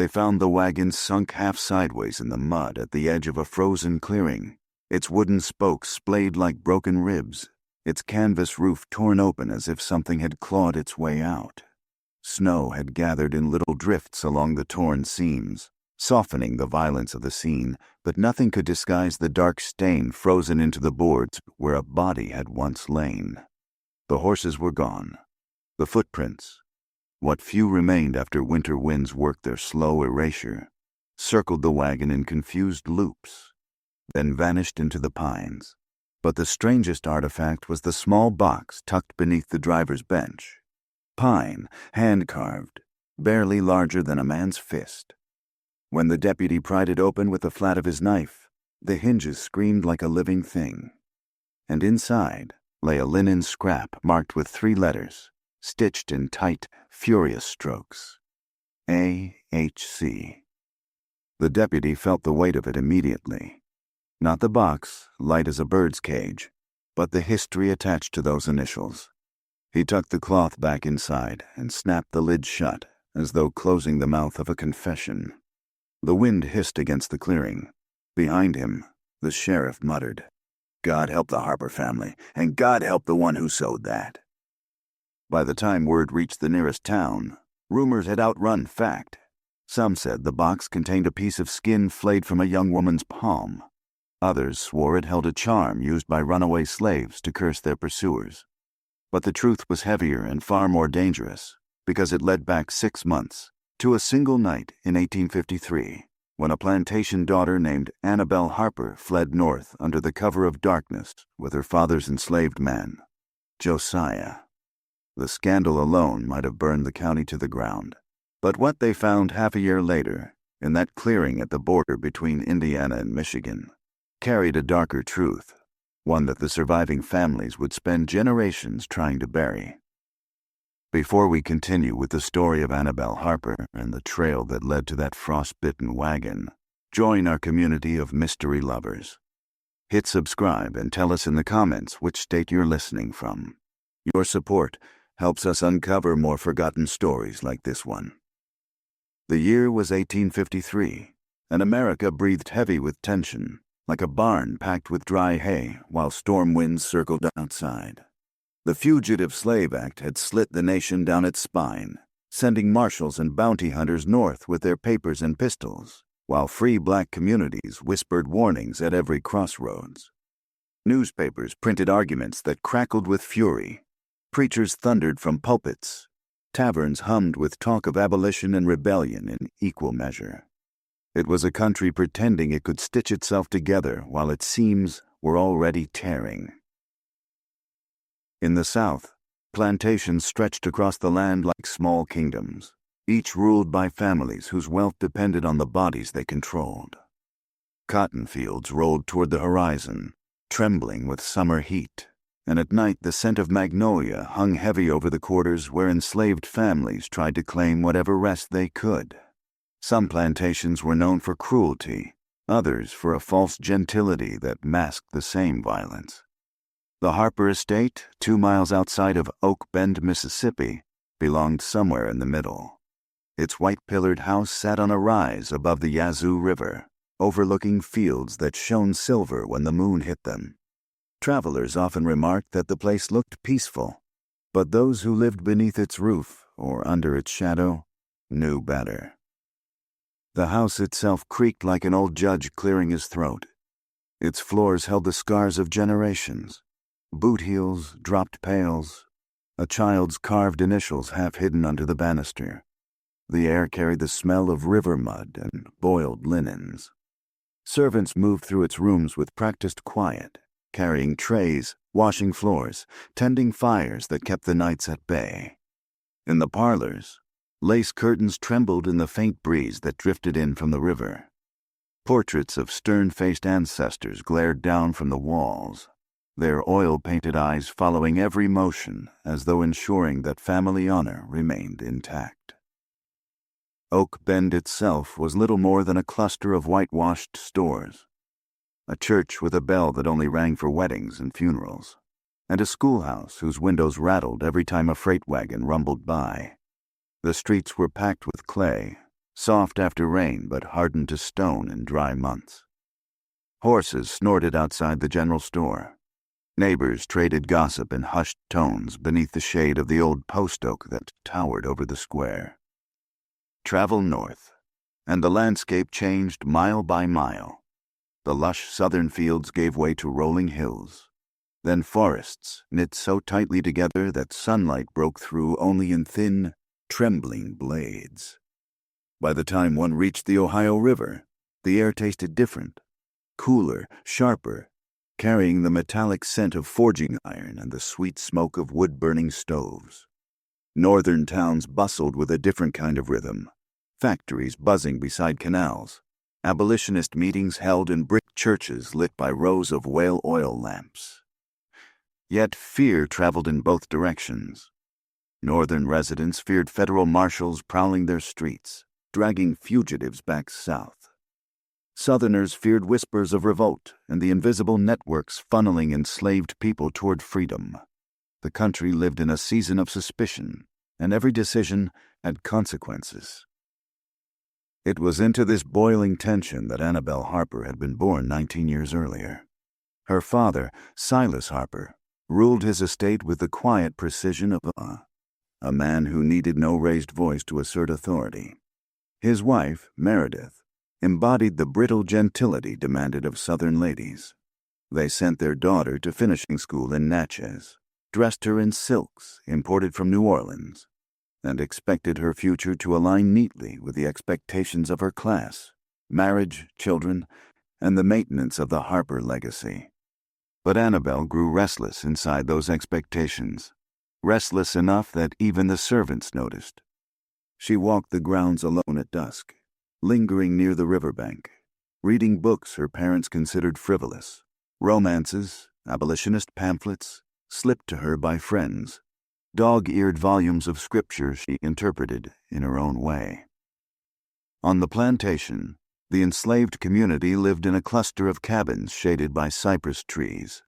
They found the wagon sunk half sideways in the mud at the edge of a frozen clearing, its wooden spokes splayed like broken ribs, its canvas roof torn open as if something had clawed its way out. Snow had gathered in little drifts along the torn seams, softening the violence of the scene, but nothing could disguise the dark stain frozen into the boards where a body had once lain. The horses were gone. The footprints, what few remained after winter winds worked their slow erasure, circled the wagon in confused loops, then vanished into the pines. But the strangest artifact was the small box tucked beneath the driver's bench. Pine, hand-carved, barely larger than a man's fist. When the deputy pried it open with the flat of his knife, the hinges screamed like a living thing. And inside lay a linen scrap marked with 3 letters, stitched in tight, furious strokes. A.H.C. The deputy felt the weight of it immediately. Not the box, light as a bird's cage, but the history attached to those initials. He tucked the cloth back inside and snapped the lid shut, as though closing the mouth of a confession. The wind hissed against the clearing. Behind him, the sheriff muttered, "God help the Harper family, and God help the one who sowed that." By the time word reached the nearest town, rumors had outrun fact. Some said the box contained a piece of skin flayed from a young woman's palm. Others swore it held a charm used by runaway slaves to curse their pursuers. But the truth was heavier and far more dangerous, because it led back 6 months, to a single night in 1853, when a plantation daughter named Annabel Harper fled north under the cover of darkness with her father's enslaved man, Josiah. The scandal alone might have burned the county to the ground, but what they found half a year later, in that clearing at the border between Indiana and Michigan, carried a darker truth, one that the surviving families would spend generations trying to bury. Before we continue with the story of Annabel Harper and the trail that led to that frostbitten wagon, join our community of mystery lovers. Hit subscribe and tell us in the comments which state you're listening from. Your support helps us uncover more forgotten stories like this one. The year was 1853, and America breathed heavy with tension, like a barn packed with dry hay while storm winds circled outside. The Fugitive Slave Act had slit the nation down its spine, sending marshals and bounty hunters north with their papers and pistols, while free black communities whispered warnings at every crossroads. Newspapers printed arguments that crackled with fury. Preachers thundered from pulpits. Taverns hummed with talk of abolition and rebellion in equal measure. It was a country pretending it could stitch itself together while its seams were already tearing. In the South, plantations stretched across the land like small kingdoms, each ruled by families whose wealth depended on the bodies they controlled. Cotton fields rolled toward the horizon, trembling with summer heat, and at night the scent of magnolia hung heavy over the quarters where enslaved families tried to claim whatever rest they could. Some plantations were known for cruelty, others for a false gentility that masked the same violence. The Harper estate, 2 miles outside of Oak Bend, Mississippi, belonged somewhere in the middle. Its white-pillared house sat on a rise above the Yazoo River, overlooking fields that shone silver when the moon hit them. Travelers often remarked that the place looked peaceful, but those who lived beneath its roof or under its shadow knew better. The house itself creaked like an old judge clearing his throat. Its floors held the scars of generations. Boot heels, dropped pails, a child's carved initials half hidden under the banister. The air carried the smell of river mud and boiled linens. Servants moved through its rooms with practiced quiet, carrying trays, washing floors, tending fires that kept the nights at bay. In the parlors, lace curtains trembled in the faint breeze that drifted in from the river. Portraits of stern-faced ancestors glared down from the walls, their oil-painted eyes following every motion as though ensuring that family honor remained intact. Oak Bend itself was little more than a cluster of whitewashed stores, a church with a bell that only rang for weddings and funerals, and a schoolhouse whose windows rattled every time a freight wagon rumbled by. The streets were packed with clay, soft after rain but hardened to stone in dry months. Horses snorted outside the general store. Neighbors traded gossip in hushed tones beneath the shade of the old post oak that towered over the square. Travel north, and the landscape changed mile by mile. The lush southern fields gave way to rolling hills, then forests knit so tightly together that sunlight broke through only in thin, trembling blades. By the time one reached the Ohio River, the air tasted different, cooler, sharper, carrying the metallic scent of forging iron and the sweet smoke of wood-burning stoves. Northern towns bustled with a different kind of rhythm, factories buzzing beside canals, abolitionist meetings held in brick churches lit by rows of whale oil lamps. Yet fear traveled in both directions. Northern residents feared federal marshals prowling their streets, dragging fugitives back south. Southerners feared whispers of revolt and the invisible networks funneling enslaved people toward freedom. The country lived in a season of suspicion, and every decision had consequences. It was into this boiling tension that Annabel Harper had been born 19 years earlier. Her father, Silas Harper, ruled his estate with the quiet precision of a man who needed no raised voice to assert authority. His wife, Meredith, embodied the brittle gentility demanded of Southern ladies. They sent their daughter to finishing school in Natchez, dressed her in silks imported from New Orleans, and expected her future to align neatly with the expectations of her class, marriage, children, and the maintenance of the Harper legacy. But Annabel grew restless inside those expectations, restless enough that even the servants noticed. She walked the grounds alone at dusk, lingering near the riverbank, reading books her parents considered frivolous, romances, abolitionist pamphlets, slipped to her by friends, dog-eared volumes of scripture she interpreted in her own way. On the plantation, the enslaved community lived in a cluster of cabins shaded by cypress trees.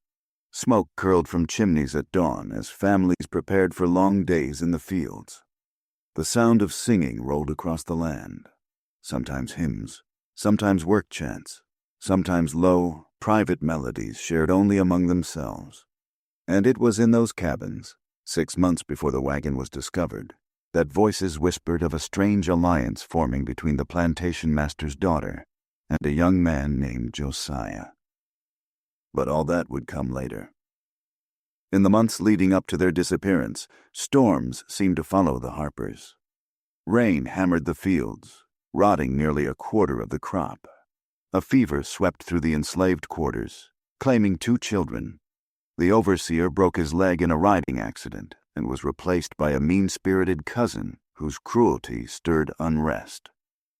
Smoke curled from chimneys at dawn as families prepared for long days in the fields. The sound of singing rolled across the land, sometimes hymns, sometimes work chants, sometimes low, private melodies shared only among themselves. And it was in those cabins, 6 months before the wagon was discovered, that voices whispered of a strange alliance forming between the plantation master's daughter and a young man named Josiah. But all that would come later. In the months leading up to their disappearance, storms seemed to follow the Harpers. Rain hammered the fields, rotting nearly a quarter of the crop. A fever swept through the enslaved quarters, claiming 2 children. The overseer broke his leg in a riding accident and was replaced by a mean-spirited cousin whose cruelty stirred unrest.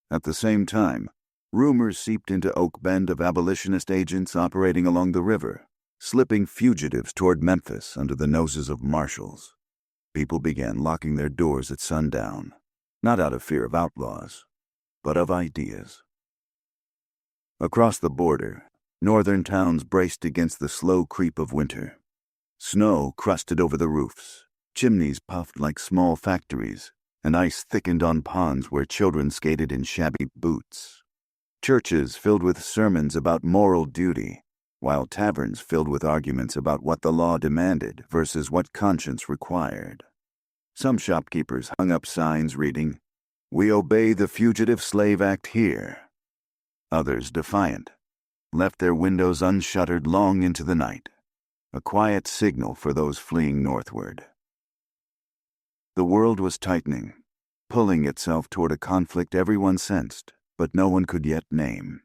At the same time, rumors seeped into Oak Bend of abolitionist agents operating along the river, slipping fugitives toward Memphis under the noses of marshals. People began locking their doors at sundown, not out of fear of outlaws, but of ideas. Across the border, northern towns braced against the slow creep of winter. Snow crusted over the roofs, chimneys puffed like small factories, and ice thickened on ponds where children skated in shabby boots. Churches filled with sermons about moral duty, while taverns filled with arguments about what the law demanded versus what conscience required. Some shopkeepers hung up signs reading, "We obey the Fugitive Slave Act here." Others, defiant, left their windows unshuttered long into the night, a quiet signal for those fleeing northward. The world was tightening, pulling itself toward a conflict everyone sensed, but no one could yet name.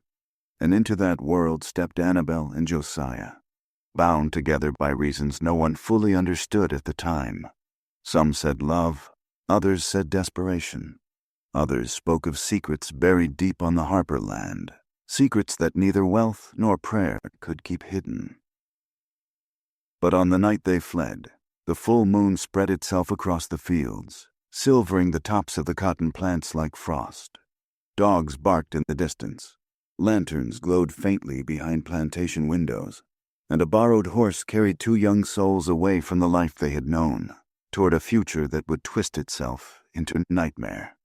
And into that world stepped Annabel and Josiah, bound together by reasons no one fully understood at the time. Some said love, others said desperation. Others spoke of secrets buried deep on the Harper land, secrets that neither wealth nor prayer could keep hidden. But on the night they fled, the full moon spread itself across the fields, silvering the tops of the cotton plants like frost. Dogs barked in the distance. Lanterns glowed faintly behind plantation windows, and a borrowed horse carried 2 young souls away from the life they had known, toward a future that would twist itself into nightmare.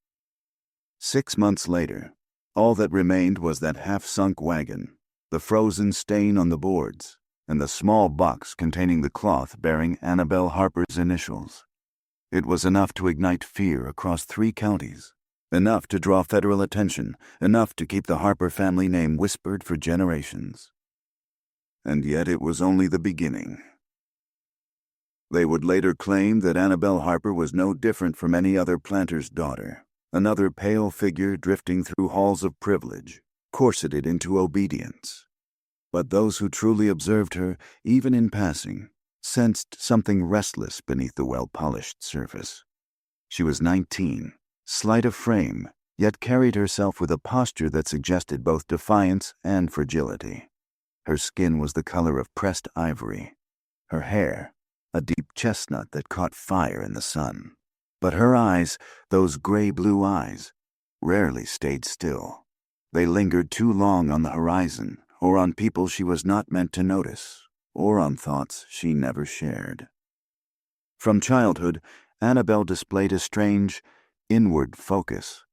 6 months later, all that remained was that half-sunk wagon, the frozen stain on the boards, and the small box containing the cloth bearing Annabel Harper's initials. It was enough to ignite fear across 3 counties, enough to draw federal attention, enough to keep the Harper family name whispered for generations. And yet it was only the beginning. They would later claim that Annabel Harper was no different from any other planter's daughter, another pale figure drifting through halls of privilege, corseted into obedience. But those who truly observed her, even in passing, sensed something restless beneath the well-polished surface. She was 19, slight of frame, yet carried herself with a posture that suggested both defiance and fragility. Her skin was the color of pressed ivory, her hair a deep chestnut that caught fire in the sun. But her eyes, those gray-blue eyes, rarely stayed still. They lingered too long on the horizon, or on people she was not meant to notice, or on thoughts she never shared. From childhood, Annabel displayed a strange, inward focus.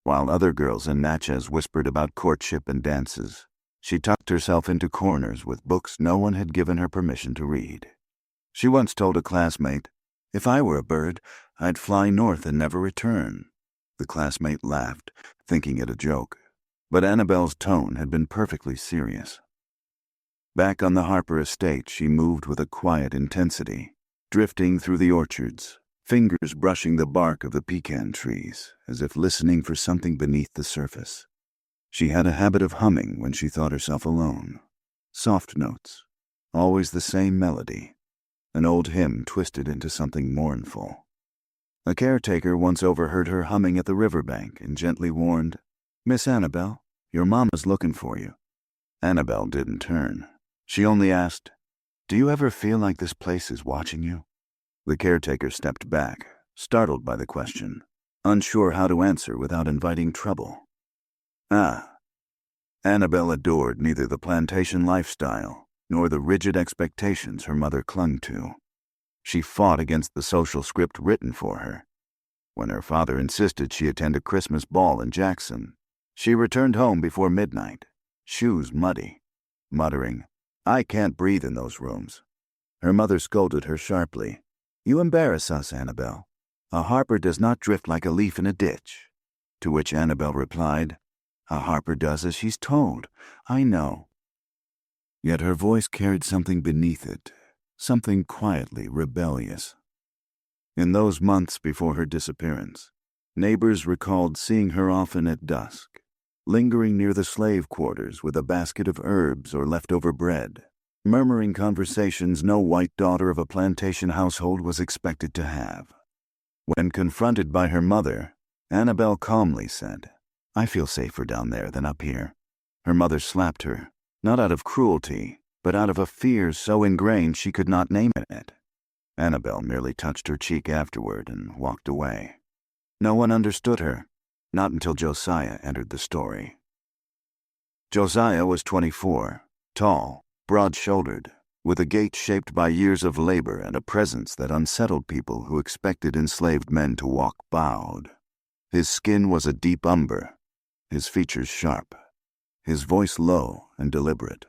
While other girls in Natchez whispered about courtship and dances, she tucked herself into corners with books no one had given her permission to read. She once told a classmate, "If I were a bird, I'd fly north and never return." The classmate laughed, thinking it a joke, but Annabel's tone had been perfectly serious. Back on the Harper estate, she moved with a quiet intensity, drifting through the orchards, fingers brushing the bark of the pecan trees, as if listening for something beneath the surface. She had a habit of humming when she thought herself alone. Soft notes, always the same melody, an old hymn twisted into something mournful. A caretaker once overheard her humming at the riverbank and gently warned, "Miss Annabel, your mama's looking for you." Annabel didn't turn. She only asked, "Do you ever feel like this place is watching you?" The caretaker stepped back, startled by the question, unsure how to answer without inviting trouble. Annabel adored neither the plantation lifestyle nor the rigid expectations her mother clung to. She fought against the social script written for her. When her father insisted she attend a Christmas ball in Jackson, she returned home before midnight, shoes muddy, muttering, "I can't breathe in those rooms." Her mother scolded her sharply, "You embarrass us, Annabel. A Harper does not drift like a leaf in a ditch." To which Annabel replied, "A Harper does as she's told. I know." Yet her voice carried something beneath it, something quietly rebellious. In those months before her disappearance, neighbors recalled seeing her often at dusk, lingering near the slave quarters with a basket of herbs or leftover bread, murmuring conversations no white daughter of a plantation household was expected to have. When confronted by her mother, Annabel calmly said, "I feel safer down there than up here." Her mother slapped her, not out of cruelty, but out of a fear so ingrained she could not name it. Annabel merely touched her cheek afterward and walked away. No one understood her, not until Josiah entered the story. Josiah was 24, tall, broad-shouldered, with a gait shaped by years of labor and a presence that unsettled people who expected enslaved men to walk bowed. His skin was a deep umber, his features sharp, his voice low and deliberate.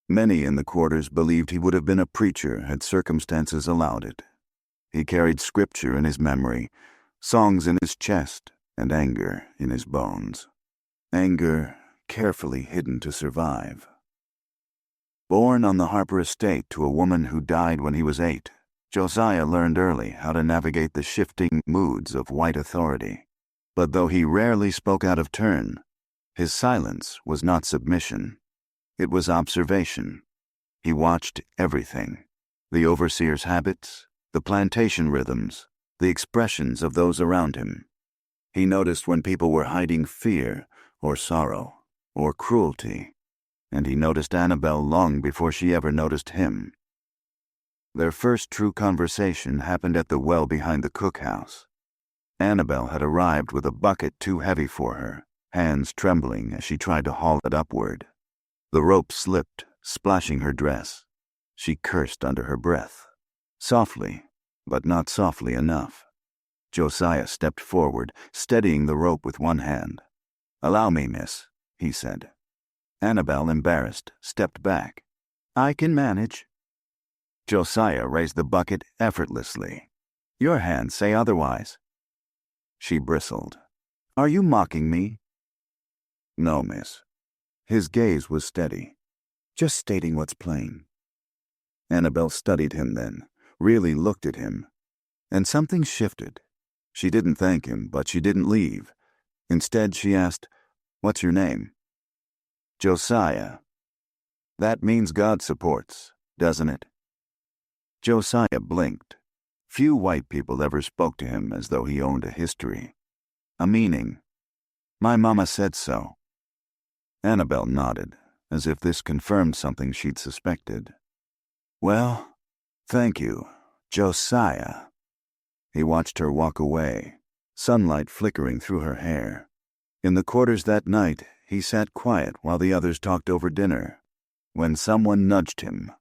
Many in the quarters believed he would have been a preacher had circumstances allowed it. He carried scripture in his memory, songs in his chest, and anger in his bones. Anger carefully hidden to survive. Born on the Harper estate to a woman who died when he was 8, Josiah learned early how to navigate the shifting moods of white authority. But though he rarely spoke out of turn, his silence was not submission. It was observation. He watched everything: the overseer's habits, the plantation rhythms, the expressions of those around him. He noticed when people were hiding fear or sorrow or cruelty, and he noticed Annabel long before she ever noticed him. Their first true conversation happened at the well behind the cookhouse. Annabel had arrived with a bucket too heavy for her, hands trembling as she tried to haul it upward. The rope slipped, splashing her dress. She cursed under her breath, softly, but not softly enough. Josiah stepped forward, steadying the rope with one hand. "Allow me, miss," he said. Annabel, embarrassed, stepped back. "I can manage." Josiah raised the bucket effortlessly. "Your hands say otherwise." She bristled. "Are you mocking me?" "No, miss." His gaze was steady. "Just stating what's plain." Annabel studied him then, really looked at him. And something shifted. She didn't thank him, but she didn't leave. Instead, she asked, "What's your name?" "Josiah." "That means God supports, doesn't it?" Josiah blinked. Few white people ever spoke to him as though he owned a history, a meaning. "My mama said so." Annabel nodded, as if this confirmed something she'd suspected. "Well, thank you, Josiah." He watched her walk away, sunlight flickering through her hair. In the quarters that night, he sat quiet while the others talked over dinner. When someone nudged him,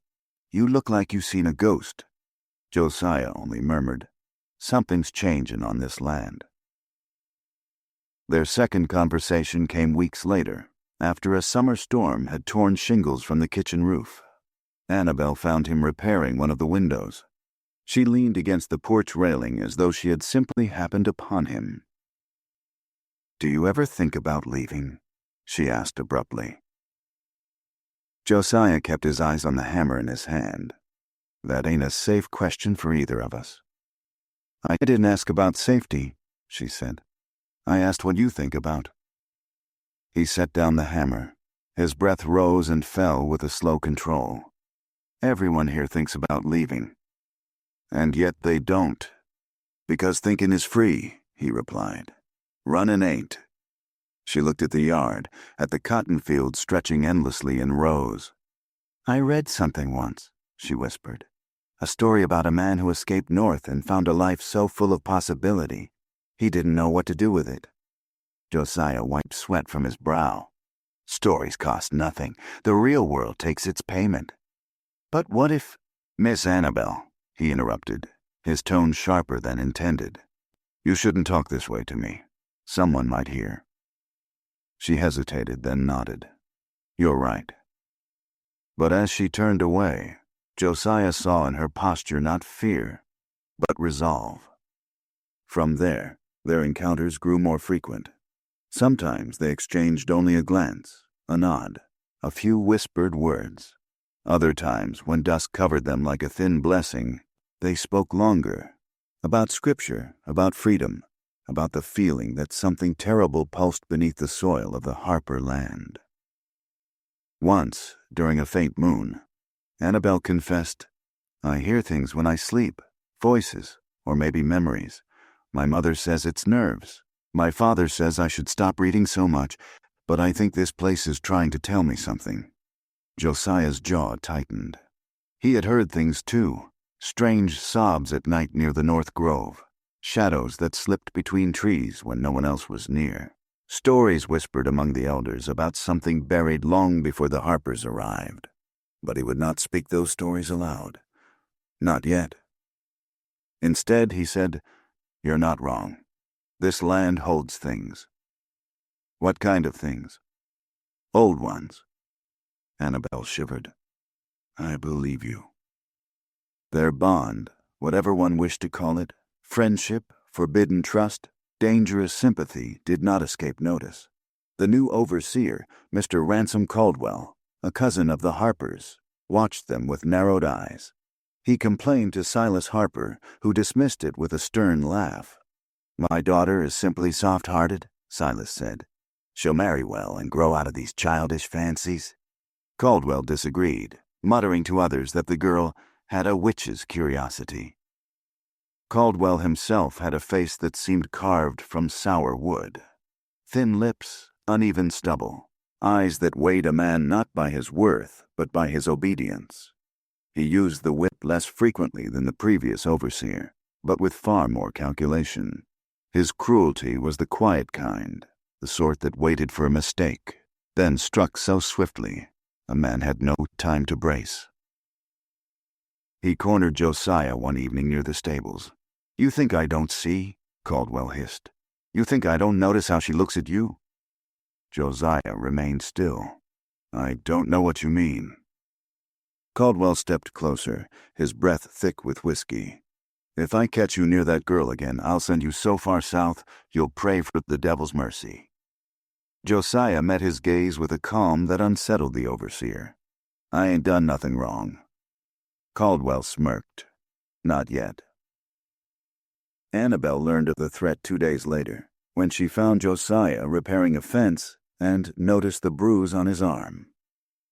"You look like you've seen a ghost," Josiah only murmured, "Something's changin' on this land." Their second conversation came weeks later, after a summer storm had torn shingles from the kitchen roof. Annabel found him repairing one of the windows. She leaned against the porch railing as though she had simply happened upon him. "Do you ever think about leaving?" she asked abruptly. Josiah kept his eyes on the hammer in his hand. "That ain't a safe question for either of us." "I didn't ask about safety," she said. "I asked what you think about." He set down the hammer. His breath rose and fell with a slow control. "Everyone here thinks about leaving. And yet they don't. Because thinking is free," he replied. "Running ain't." She looked at the yard, at the cotton fields stretching endlessly in rows. "I read something once," she whispered. "A story about a man who escaped north and found a life so full of possibility, he didn't know what to do with it." Josiah wiped sweat from his brow. "Stories cost nothing. The real world takes its payment." "But what if—" "Miss Annabel," he interrupted, his tone sharper than intended. "You shouldn't talk this way to me. Someone might hear." She hesitated, then nodded. "You're right." But as she turned away, Josiah saw in her posture not fear, but resolve. From there, their encounters grew more frequent. Sometimes they exchanged only a glance, a nod, a few whispered words. Other times, when dusk covered them like a thin blessing, they spoke longer, about scripture, about freedom, about the feeling that something terrible pulsed beneath the soil of the Harper land. Once, during a faint moon, Annabel confessed, "I hear things when I sleep, voices, or maybe memories. My mother says it's nerves. My father says I should stop reading so much, but I think this place is trying to tell me something." Josiah's jaw tightened. He had heard things too, strange sobs at night near the North Grove, shadows that slipped between trees when no one else was near, stories whispered among the elders about something buried long before the Harpers arrived. But he would not speak those stories aloud. Not yet. Instead, he said, "You're not wrong. This land holds things." "What kind of things?" "Old ones." Annabel shivered. "I believe you." Their bond, whatever one wished to call it, friendship, forbidden trust, dangerous sympathy, did not escape notice. The new overseer, Mr. Ransom Caldwell, a cousin of the Harpers, watched them with narrowed eyes. He complained to Silas Harper, who dismissed it with a stern laugh. "My daughter is simply soft-hearted," Silas said. "She'll marry well and grow out of these childish fancies." Caldwell disagreed, muttering to others that the girl had a witch's curiosity. Caldwell himself had a face that seemed carved from sour wood. Thin lips, uneven stubble, eyes that weighed a man not by his worth, but by his obedience. He used the whip less frequently than the previous overseer, but with far more calculation. His cruelty was the quiet kind, the sort that waited for a mistake, then struck so swiftly a man had no time to brace. He cornered Josiah one evening near the stables. "You think I don't see?" Caldwell hissed. "You think I don't notice how she looks at you?" Josiah remained still. "I don't know what you mean." Caldwell stepped closer, his breath thick with whiskey. "If I catch you near that girl again, I'll send you so far south you'll pray for the devil's mercy." Josiah met his gaze with a calm that unsettled the overseer. "I ain't done nothing wrong." Caldwell smirked. "Not yet." Annabel learned of the threat 2 days later, when she found Josiah repairing a fence and noticed the bruise on his arm.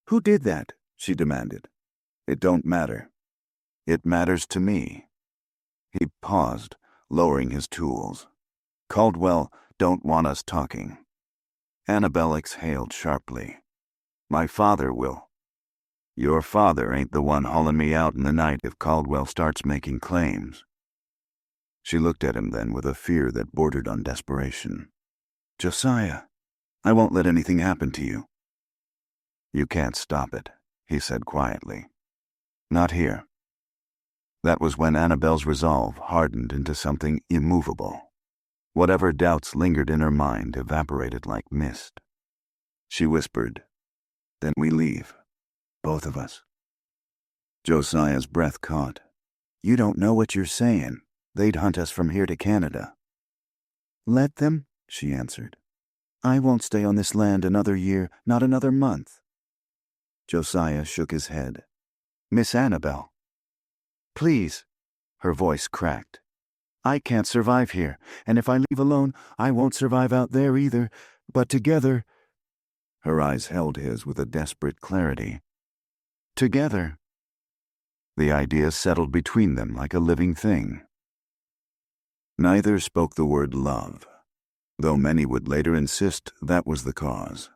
"Who did that?" she demanded. "It don't matter. It matters to me." He paused, lowering his tools. "Caldwell don't want us talking." Annabel exhaled sharply. "My father will." "Your father ain't the one hauling me out in the night if Caldwell starts making claims." She looked at him then with a fear that bordered on desperation. "Josiah, I won't let anything happen to you." "You can't stop it," he said quietly. "Not here." That was when Annabel's resolve hardened into something immovable. Whatever doubts lingered in her mind evaporated like mist. She whispered, "Then we leave, both of us." Josiah's breath caught. "You don't know what you're saying. They'd hunt us from here to Canada." "Let them," she answered. "I won't stay on this land another year, not another month." Josiah shook his head. "Miss Annabel." "Please." Her voice cracked. "I can't survive here, and if I leave alone, I won't survive out there either, but together—" Her eyes held his with a desperate clarity. "Together." The idea settled between them like a living thing. Neither spoke the word love, though many would later insist that was the cause.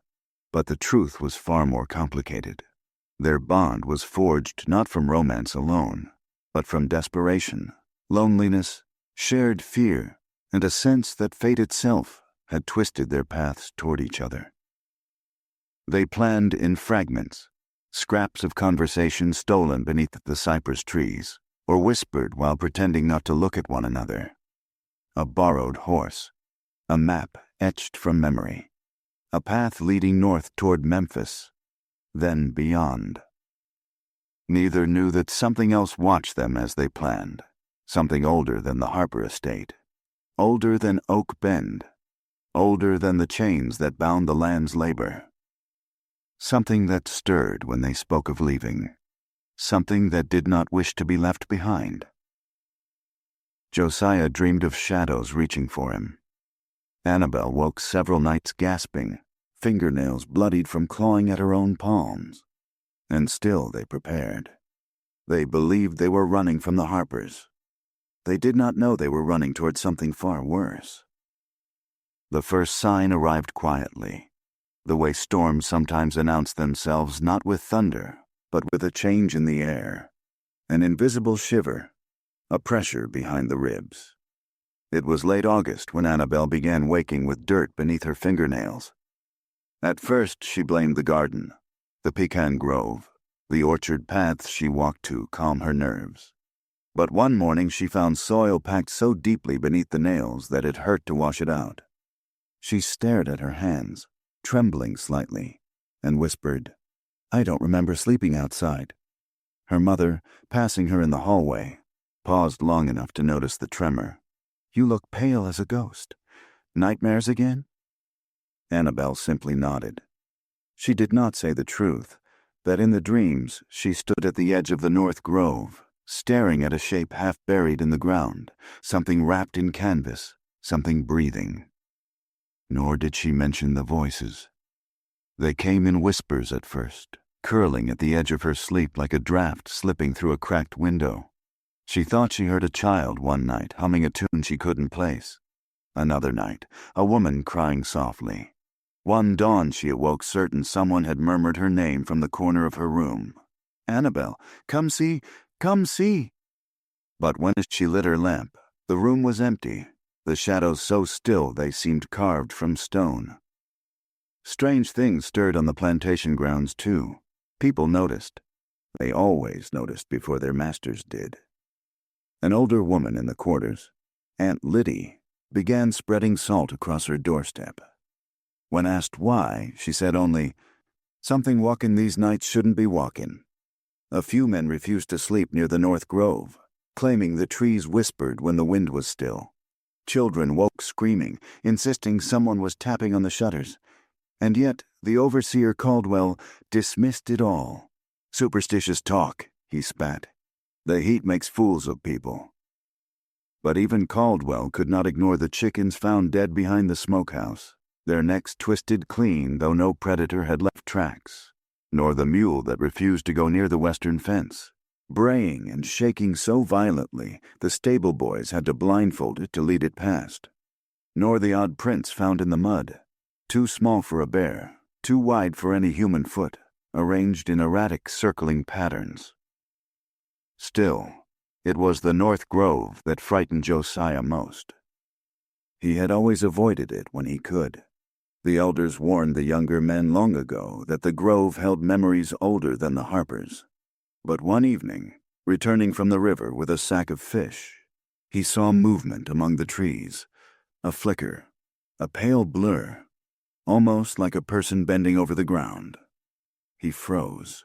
But the truth was far more complicated. Their bond was forged not from romance alone, but from desperation, loneliness, shared fear, and a sense that fate itself had twisted their paths toward each other. They planned in fragments, scraps of conversation stolen beneath the cypress trees, or whispered while pretending not to look at one another. A borrowed horse, a map etched from memory, a path leading north toward Memphis, then beyond. Neither knew that something else watched them as they planned, something older than the Harper estate, older than Oak Bend, older than the chains that bound the land's labor. Something that stirred when they spoke of leaving, something that did not wish to be left behind. Josiah dreamed of shadows reaching for him. Annabel woke several nights gasping, fingernails bloodied from clawing at her own palms. And still they prepared. They believed they were running from the Harpers. They did not know they were running toward something far worse. The first sign arrived quietly, the way storms sometimes announce themselves not with thunder, but with a change in the air, an invisible shiver, a pressure behind the ribs. It was late August when Annabel began waking with dirt beneath her fingernails. At first she blamed the garden, the pecan grove, the orchard paths she walked to calm her nerves. But one morning she found soil packed so deeply beneath the nails that it hurt to wash it out. She stared at her hands, trembling slightly, and whispered, "I don't remember sleeping outside." Her mother, passing her in the hallway, paused long enough to notice the tremor. "You look pale as a ghost. Nightmares again?" Annabel simply nodded. She did not say the truth, that in the dreams she stood at the edge of the North Grove, staring at a shape half buried in the ground, something wrapped in canvas, something breathing. Nor did she mention the voices. They came in whispers at first, curling at the edge of her sleep like a draft slipping through a cracked window. She thought she heard a child one night humming a tune she couldn't place. Another night, a woman crying softly. One dawn she awoke certain someone had murmured her name from the corner of her room. "Annabel, come see, come see." But when she lit her lamp, the room was empty, the shadows so still they seemed carved from stone. Strange things stirred on the plantation grounds, too. People noticed. They always noticed before their masters did. An older woman in the quarters, Aunt Liddy, began spreading salt across her doorstep. When asked why, she said only, "Something walkin' these nights shouldn't be walkin'." A few men refused to sleep near the North Grove, claiming the trees whispered when the wind was still. Children woke screaming, insisting someone was tapping on the shutters. And yet the overseer Caldwell dismissed it all. "Superstitious talk," he spat. "The heat makes fools of people." But even Caldwell could not ignore the chickens found dead behind the smokehouse, their necks twisted clean though no predator had left tracks, nor the mule that refused to go near the western fence, braying and shaking so violently the stable boys had to blindfold it to lead it past, nor the odd prints found in the mud, too small for a bear, too wide for any human foot, arranged in erratic circling patterns. Still, it was the North Grove that frightened Josiah most. He had always avoided it when he could. The elders warned the younger men long ago that the grove held memories older than the Harpers. But one evening, returning from the river with a sack of fish, he saw movement among the trees, a flicker, a pale blur, almost like a person bending over the ground. He froze.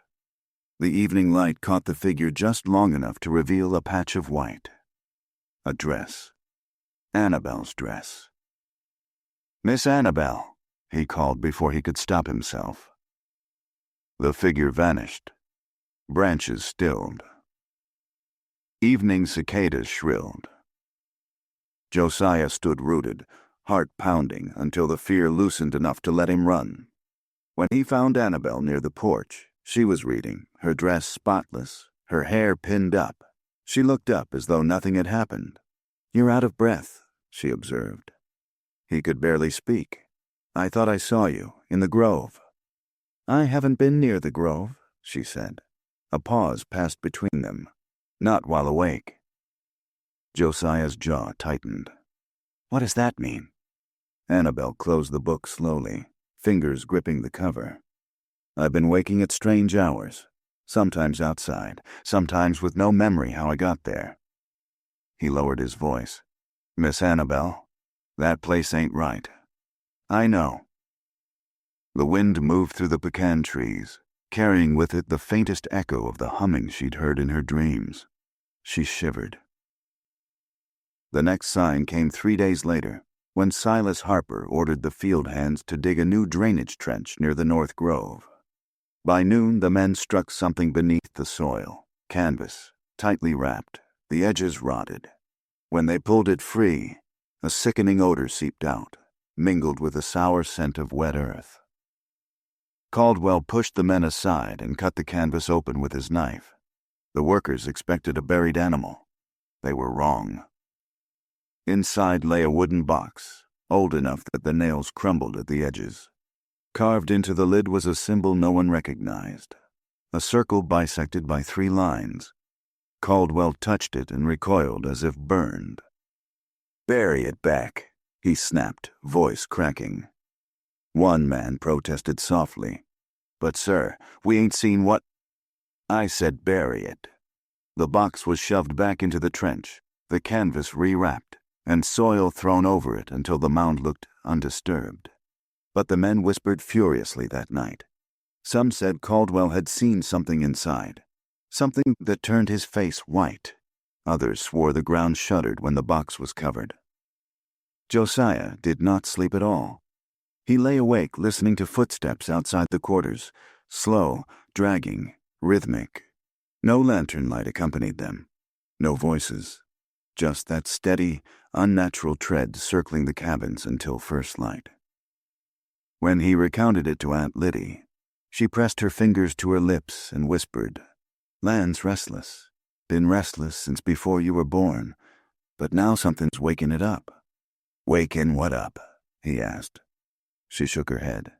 The evening light caught the figure just long enough to reveal a patch of white. A dress. Annabel's dress. "Miss Annabel," he called before he could stop himself. The figure vanished. Branches stilled. Evening cicadas shrilled. Josiah stood rooted, heart pounding until the fear loosened enough to let him run. When he found Annabel near the porch, she was reading, her dress spotless, her hair pinned up. She looked up as though nothing had happened. "You're out of breath," she observed. He could barely speak. "I thought I saw you, in the grove." "I haven't been near the grove," she said. A pause passed between them. "Not while awake." Josiah's jaw tightened. "What does that mean?" Annabel closed the book slowly, fingers gripping the cover. "I've been waking at strange hours, sometimes outside, sometimes with no memory how I got there." He lowered his voice. "Miss Annabel, that place ain't right." "I know." The wind moved through the pecan trees, carrying with it the faintest echo of the humming she'd heard in her dreams. She shivered. The next sign came 3 days later, when Silas Harper ordered the field hands to dig a new drainage trench near the North Grove. By noon, the men struck something beneath the soil, canvas, tightly wrapped, the edges rotted. When they pulled it free, a sickening odor seeped out, mingled with the sour scent of wet earth. Caldwell pushed the men aside and cut the canvas open with his knife. The workers expected a buried animal. They were wrong. Inside lay a wooden box, old enough that the nails crumbled at the edges. Carved into the lid was a symbol no one recognized, a circle bisected by 3 lines. Caldwell touched it and recoiled as if burned. "Bury it back," he snapped, voice cracking. One man protested softly. "But sir, we ain't seen what—" "I said bury it." The box was shoved back into the trench, the canvas rewrapped, and soil thrown over it until the mound looked undisturbed. But the men whispered furiously that night. Some said Caldwell had seen something inside, something that turned his face white. Others swore the ground shuddered when the box was covered. Josiah did not sleep at all. He lay awake listening to footsteps outside the quarters, slow, dragging, rhythmic. No lantern light accompanied them, no voices, just that steady, unnatural tread circling the cabins until first light. When he recounted it to Aunt Liddy, she pressed her fingers to her lips and whispered, "Land's restless. Been restless since before you were born, but now something's waking it up." "Waking what up?" he asked. She shook her head.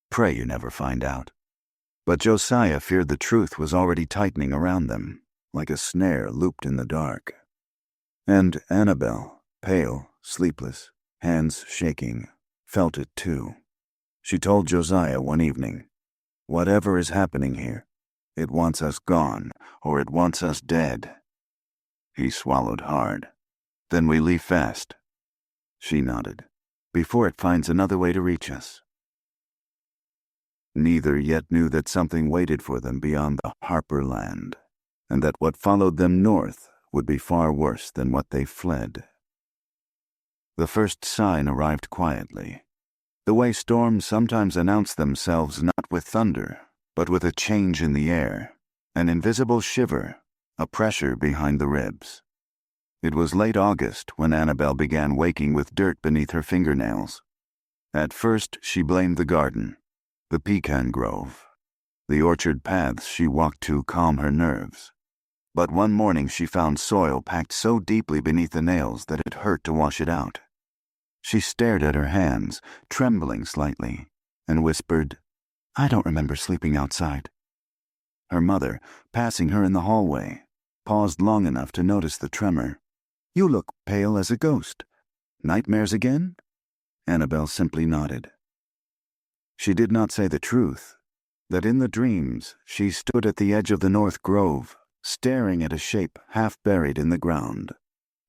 "Pray you never find out." But Josiah feared the truth was already tightening around them, like a snare looped in the dark. And Annabel, pale, sleepless, hands shaking, felt it too. She told Josiah one evening, "Whatever is happening here, it wants us gone, or it wants us dead." He swallowed hard. "Then we leave fast." She nodded. Before it finds another way to reach us. Neither yet knew that something waited for them beyond the Harper land, and that what followed them north would be far worse than what they fled. The first sign arrived quietly, the way storms sometimes announce themselves not with thunder, but with a change in the air, an invisible shiver, a pressure behind the ribs. It was late August when Annabel began waking with dirt beneath her fingernails. At first she blamed the garden, the pecan grove, the orchard paths she walked to calm her nerves. But one morning she found soil packed so deeply beneath the nails that it hurt to wash it out. She stared at her hands, trembling slightly, and whispered, "I don't remember sleeping outside." Her mother, passing her in the hallway, paused long enough to notice the tremor. "You look pale as a ghost. Nightmares again?" Annabel simply nodded. She did not say the truth, that in the dreams she stood at the edge of the North Grove, staring at a shape half buried in the ground,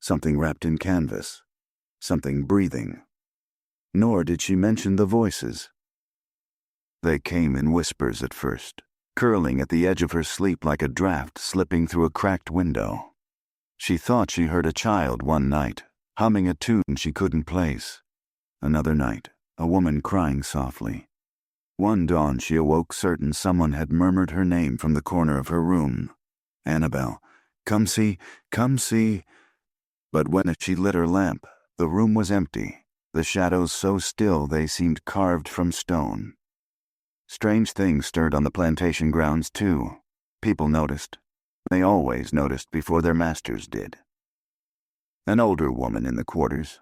something wrapped in canvas, something breathing. Nor did she mention the voices. They came in whispers at first, curling at the edge of her sleep like a draft slipping through a cracked window. She thought she heard a child one night, humming a tune she couldn't place. Another night, a woman crying softly. One dawn she awoke certain someone had murmured her name from the corner of her room. "Annabel, come see, come see." But when she lit her lamp, the room was empty, the shadows so still they seemed carved from stone. Strange things stirred on the plantation grounds, too. People noticed. They always noticed before their masters did. An older woman in the quarters,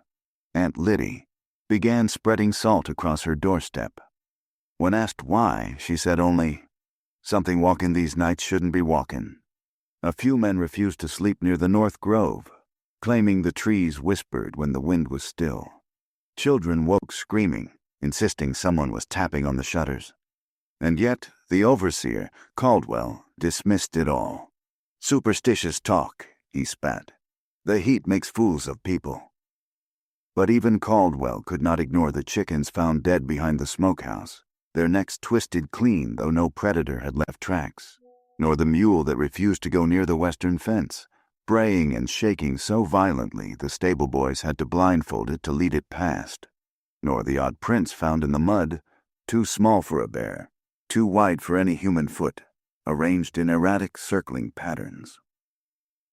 Aunt Liddy, began spreading salt across her doorstep. When asked why, she said only, "Something walking these nights shouldn't be walking." A few men refused to sleep near the North Grove, claiming the trees whispered when the wind was still. Children woke screaming, insisting someone was tapping on the shutters. And yet the overseer, Caldwell, dismissed it all. "Superstitious talk," he spat. "The heat makes fools of people." But even Caldwell could not ignore the chickens found dead behind the smokehouse, their necks twisted clean though no predator had left tracks, nor the mule that refused to go near the western fence, braying and shaking so violently the stable boys had to blindfold it to lead it past, nor the odd prints found in the mud, too small for a bear, too wide for any human foot, arranged in erratic circling patterns.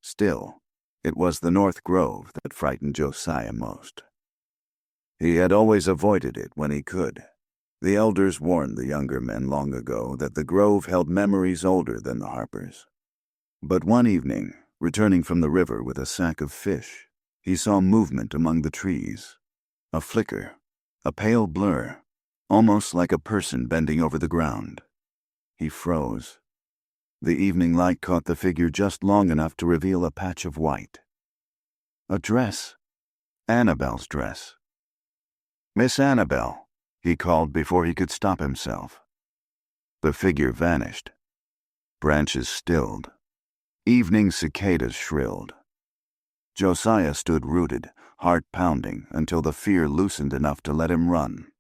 Still, it was the North Grove that frightened Josiah most. He had always avoided it when he could. The elders warned the younger men long ago that the grove held memories older than the Harpers. But one evening, returning from the river with a sack of fish, he saw movement among the trees. A flicker, a pale blur, almost like a person bending over the ground. He froze. The evening light caught the figure just long enough to reveal a patch of white. A dress. Annabel's dress. "Miss Annabel," he called before he could stop himself. The figure vanished. Branches stilled. Evening cicadas shrilled. Josiah stood rooted, heart pounding, until the fear loosened enough to let him run.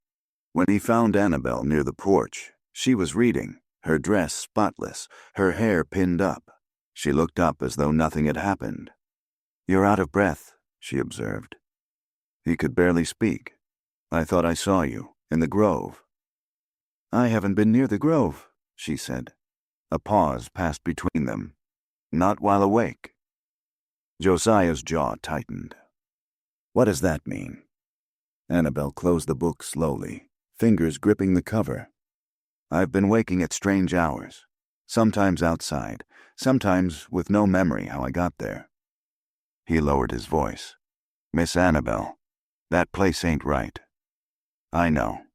When he found Annabel near the porch, she was reading, her dress spotless, her hair pinned up. She looked up as though nothing had happened. "You're out of breath," she observed. He could barely speak. "I thought I saw you, in the grove." "I haven't been near the grove," she said. A pause passed between them. "Not while awake." Josiah's jaw tightened. "What does that mean?" Annabel closed the book slowly, fingers gripping the cover. "I've been waking at strange hours, sometimes outside, sometimes with no memory how I got there." He lowered his voice. "Miss Annabel, that place ain't right." "I know."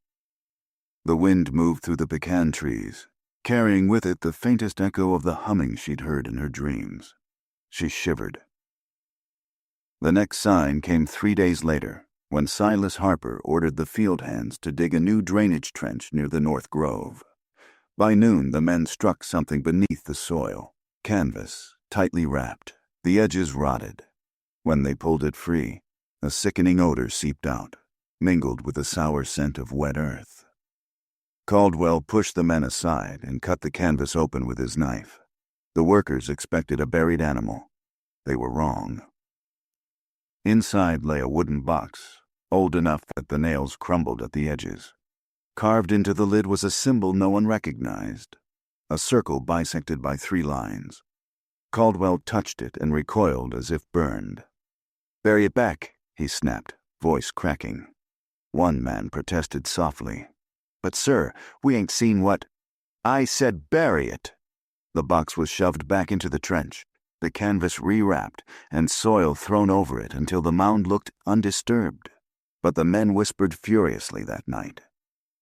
The wind moved through the pecan trees, carrying with it the faintest echo of the humming she'd heard in her dreams. She shivered. The next sign came 3 days later, when Silas Harper ordered the field hands to dig a new drainage trench near the North Grove. By noon, the men struck something beneath the soil, canvas, tightly wrapped, the edges rotted. When they pulled it free, A sickening odor seeped out, mingled with the sour scent of wet earth. Caldwell pushed the men aside and cut the canvas open with his knife. The workers expected a buried animal. They were wrong. Inside lay a wooden box, old enough that the nails crumbled at the edges. Carved into the lid was a symbol no one recognized, a circle bisected by 3 lines. Caldwell touched it and recoiled as if burned. "Bury it back," he snapped, voice cracking. One man protested softly. "But sir, we ain't seen what—" "I said bury it." The box was shoved back into the trench, the canvas rewrapped, and soil thrown over it until the mound looked undisturbed. But the men whispered furiously that night.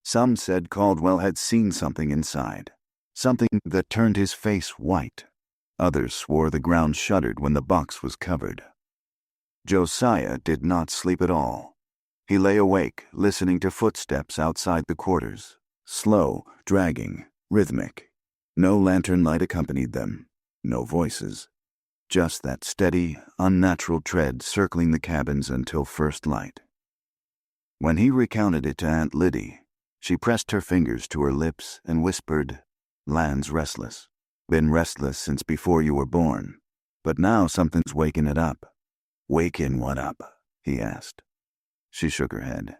Some said Caldwell had seen something inside, something that turned his face white. Others swore the ground shuddered when the box was covered. Josiah did not sleep at all. He lay awake, listening to footsteps outside the quarters, slow, dragging, rhythmic. No lantern light accompanied them, no voices. Just that steady, unnatural tread circling the cabins until first light. When he recounted it to Aunt Liddy, she pressed her fingers to her lips and whispered, "Land's restless. Been restless since before you were born. But now something's waking it up." "Waking what up?" he asked. She shook her head.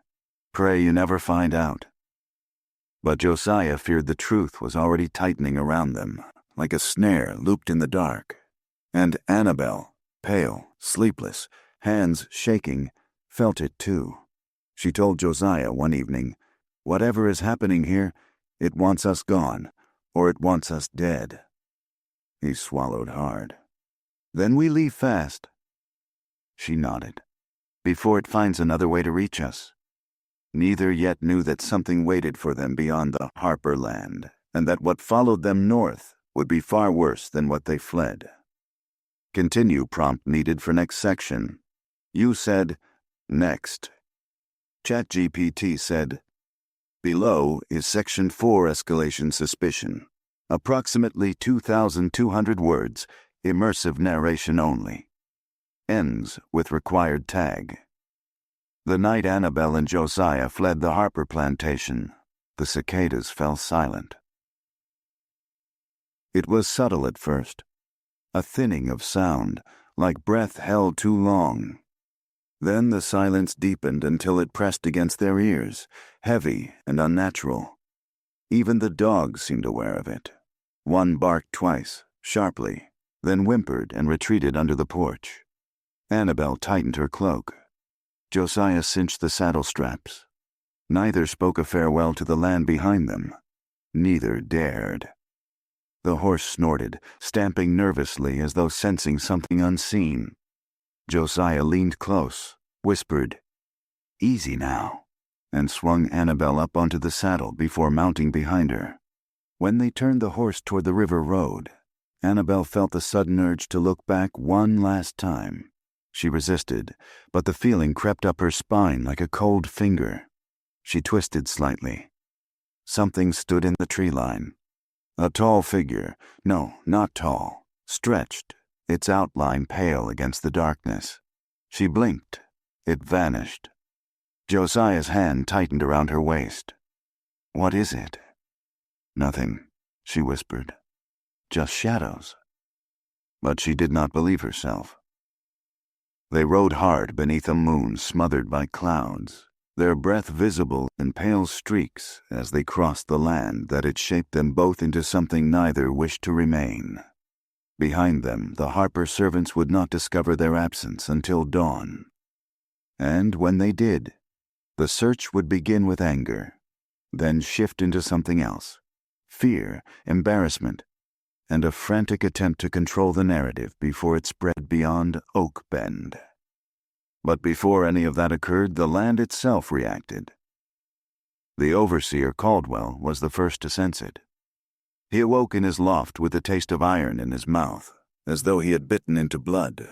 "Pray you never find out." But Josiah feared the truth was already tightening around them, like a snare looped in the dark. And Annabel, pale, sleepless, hands shaking, felt it too. She told Josiah one evening, "Whatever is happening here, it wants us gone, or it wants us dead." He swallowed hard. "Then we leave fast." She nodded. "Before it finds another way to reach us." Neither yet knew that something waited for them beyond the Harper land, and that what followed them north would be far worse than what they fled. Continue prompt needed for next section. You said, next. ChatGPT said, below is section 4 escalation suspicion. Approximately 2,200 words, immersive narration only. Ends with required tag. The night Annabel and Josiah fled the Harper plantation, the cicadas fell silent. It was subtle at first, a thinning of sound, like breath held too long. Then the silence deepened until it pressed against their ears, heavy and unnatural. Even the dogs seemed aware of it. One barked twice, sharply, then whimpered and retreated under the porch. Annabel tightened her cloak. Josiah cinched the saddle straps. Neither spoke a farewell to the land behind them. Neither dared. The horse snorted, stamping nervously as though sensing something unseen. Josiah leaned close, whispered, "Easy now," and swung Annabel up onto the saddle before mounting behind her. When they turned the horse toward the river road, Annabel felt the sudden urge to look back one last time. She resisted, but the feeling crept up her spine like a cold finger. She twisted slightly. Something stood in the tree line. A tall figure, no, not tall, stretched, its outline pale against the darkness. She blinked. It vanished. Josiah's hand tightened around her waist. "What is it?" "Nothing," she whispered. "Just shadows." But she did not believe herself. They rode hard beneath a moon smothered by clouds, their breath visible in pale streaks as they crossed the land that had shaped them both into something neither wished to remain. Behind them, the Harper servants would not discover their absence until dawn. And when they did, the search would begin with anger, then shift into something else, fear, embarrassment, and a frantic attempt to control the narrative before it spread beyond Oak Bend. But before any of that occurred, the land itself reacted. The overseer, Caldwell, was the first to sense it. He awoke in his loft with the taste of iron in his mouth, as though he had bitten into blood.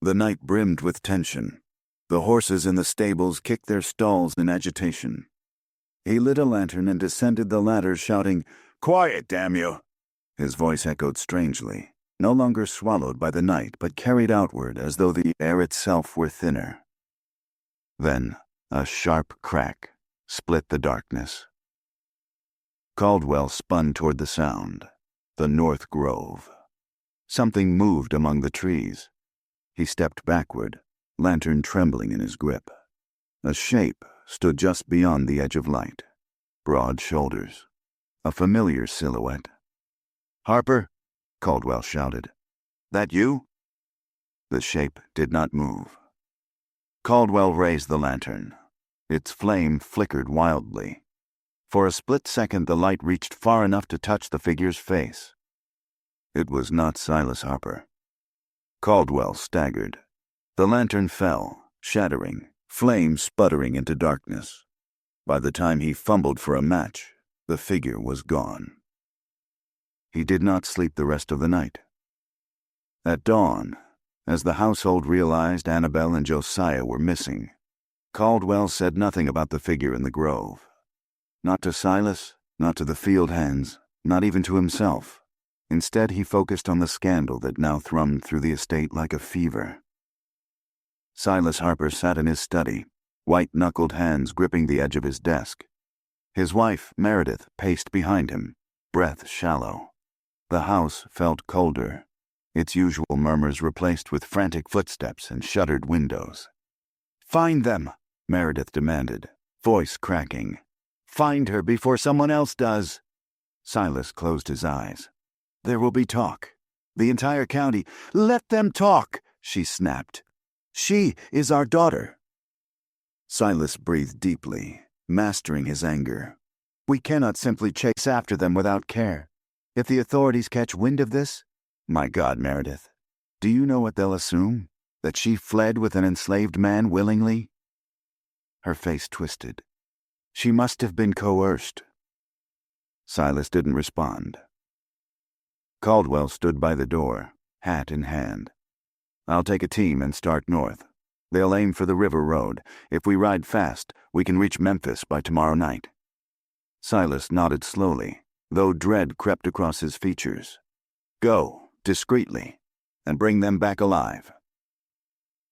The night brimmed with tension. The horses in the stables kicked their stalls in agitation. He lit a lantern and descended the ladder, shouting, "Quiet, damn you!" His voice echoed strangely, no longer swallowed by the night, but carried outward as though the air itself were thinner. Then a sharp crack split the darkness. Caldwell spun toward the sound, the North Grove. Something moved among the trees. He stepped backward, lantern trembling in his grip. A shape stood just beyond the edge of light. Broad shoulders. A familiar silhouette. "Harper," Caldwell shouted. "That you?" The shape did not move. Caldwell raised the lantern. Its flame flickered wildly. For a split second the light reached far enough to touch the figure's face. It was not Silas Harper. Caldwell staggered. The lantern fell, shattering, flame sputtering into darkness. By the time he fumbled for a match, the figure was gone. He did not sleep the rest of the night. At dawn, as the household realized Annabel and Josiah were missing, Caldwell said nothing about the figure in the grove. Not to Silas, not to the field hands, not even to himself. Instead, he focused on the scandal that now thrummed through the estate like a fever. Silas Harper sat in his study, white-knuckled hands gripping the edge of his desk. His wife, Meredith, paced behind him, breath shallow. The house felt colder, its usual murmurs replaced with frantic footsteps and shuttered windows. "Find them," Meredith demanded, voice cracking. "Find her before someone else does." Silas closed his eyes. "There will be talk. The entire county—" "Let them talk," she snapped. "She is our daughter." Silas breathed deeply, mastering his anger. "We cannot simply chase after them without care. If the authorities catch wind of this—" "My God, Meredith, do you know what they'll assume? That she fled with an enslaved man willingly?" Her face twisted. "She must have been coerced." Silas didn't respond. Caldwell stood by the door, hat in hand. "I'll take a team and start north. They'll aim for the river road. If we ride fast, we can reach Memphis by tomorrow night." Silas nodded slowly, though dread crept across his features. "Go, discreetly, and bring them back alive."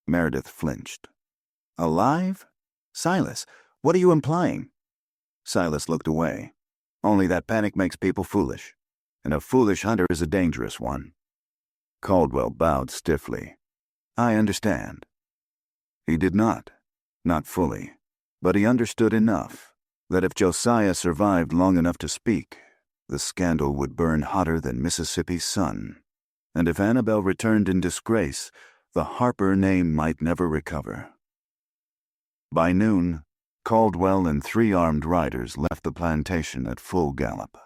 Meredith flinched. "Alive? Silas, what are you implying?" Silas looked away. "Only that panic makes people foolish, and a foolish hunter is a dangerous one." Caldwell bowed stiffly. "I understand." He did not fully, but he understood enough that if Josiah survived long enough to speak, the scandal would burn hotter than Mississippi's sun, and if Annabel returned in disgrace, the Harper name might never recover. By noon, Caldwell and 3 armed riders left the plantation at full gallop.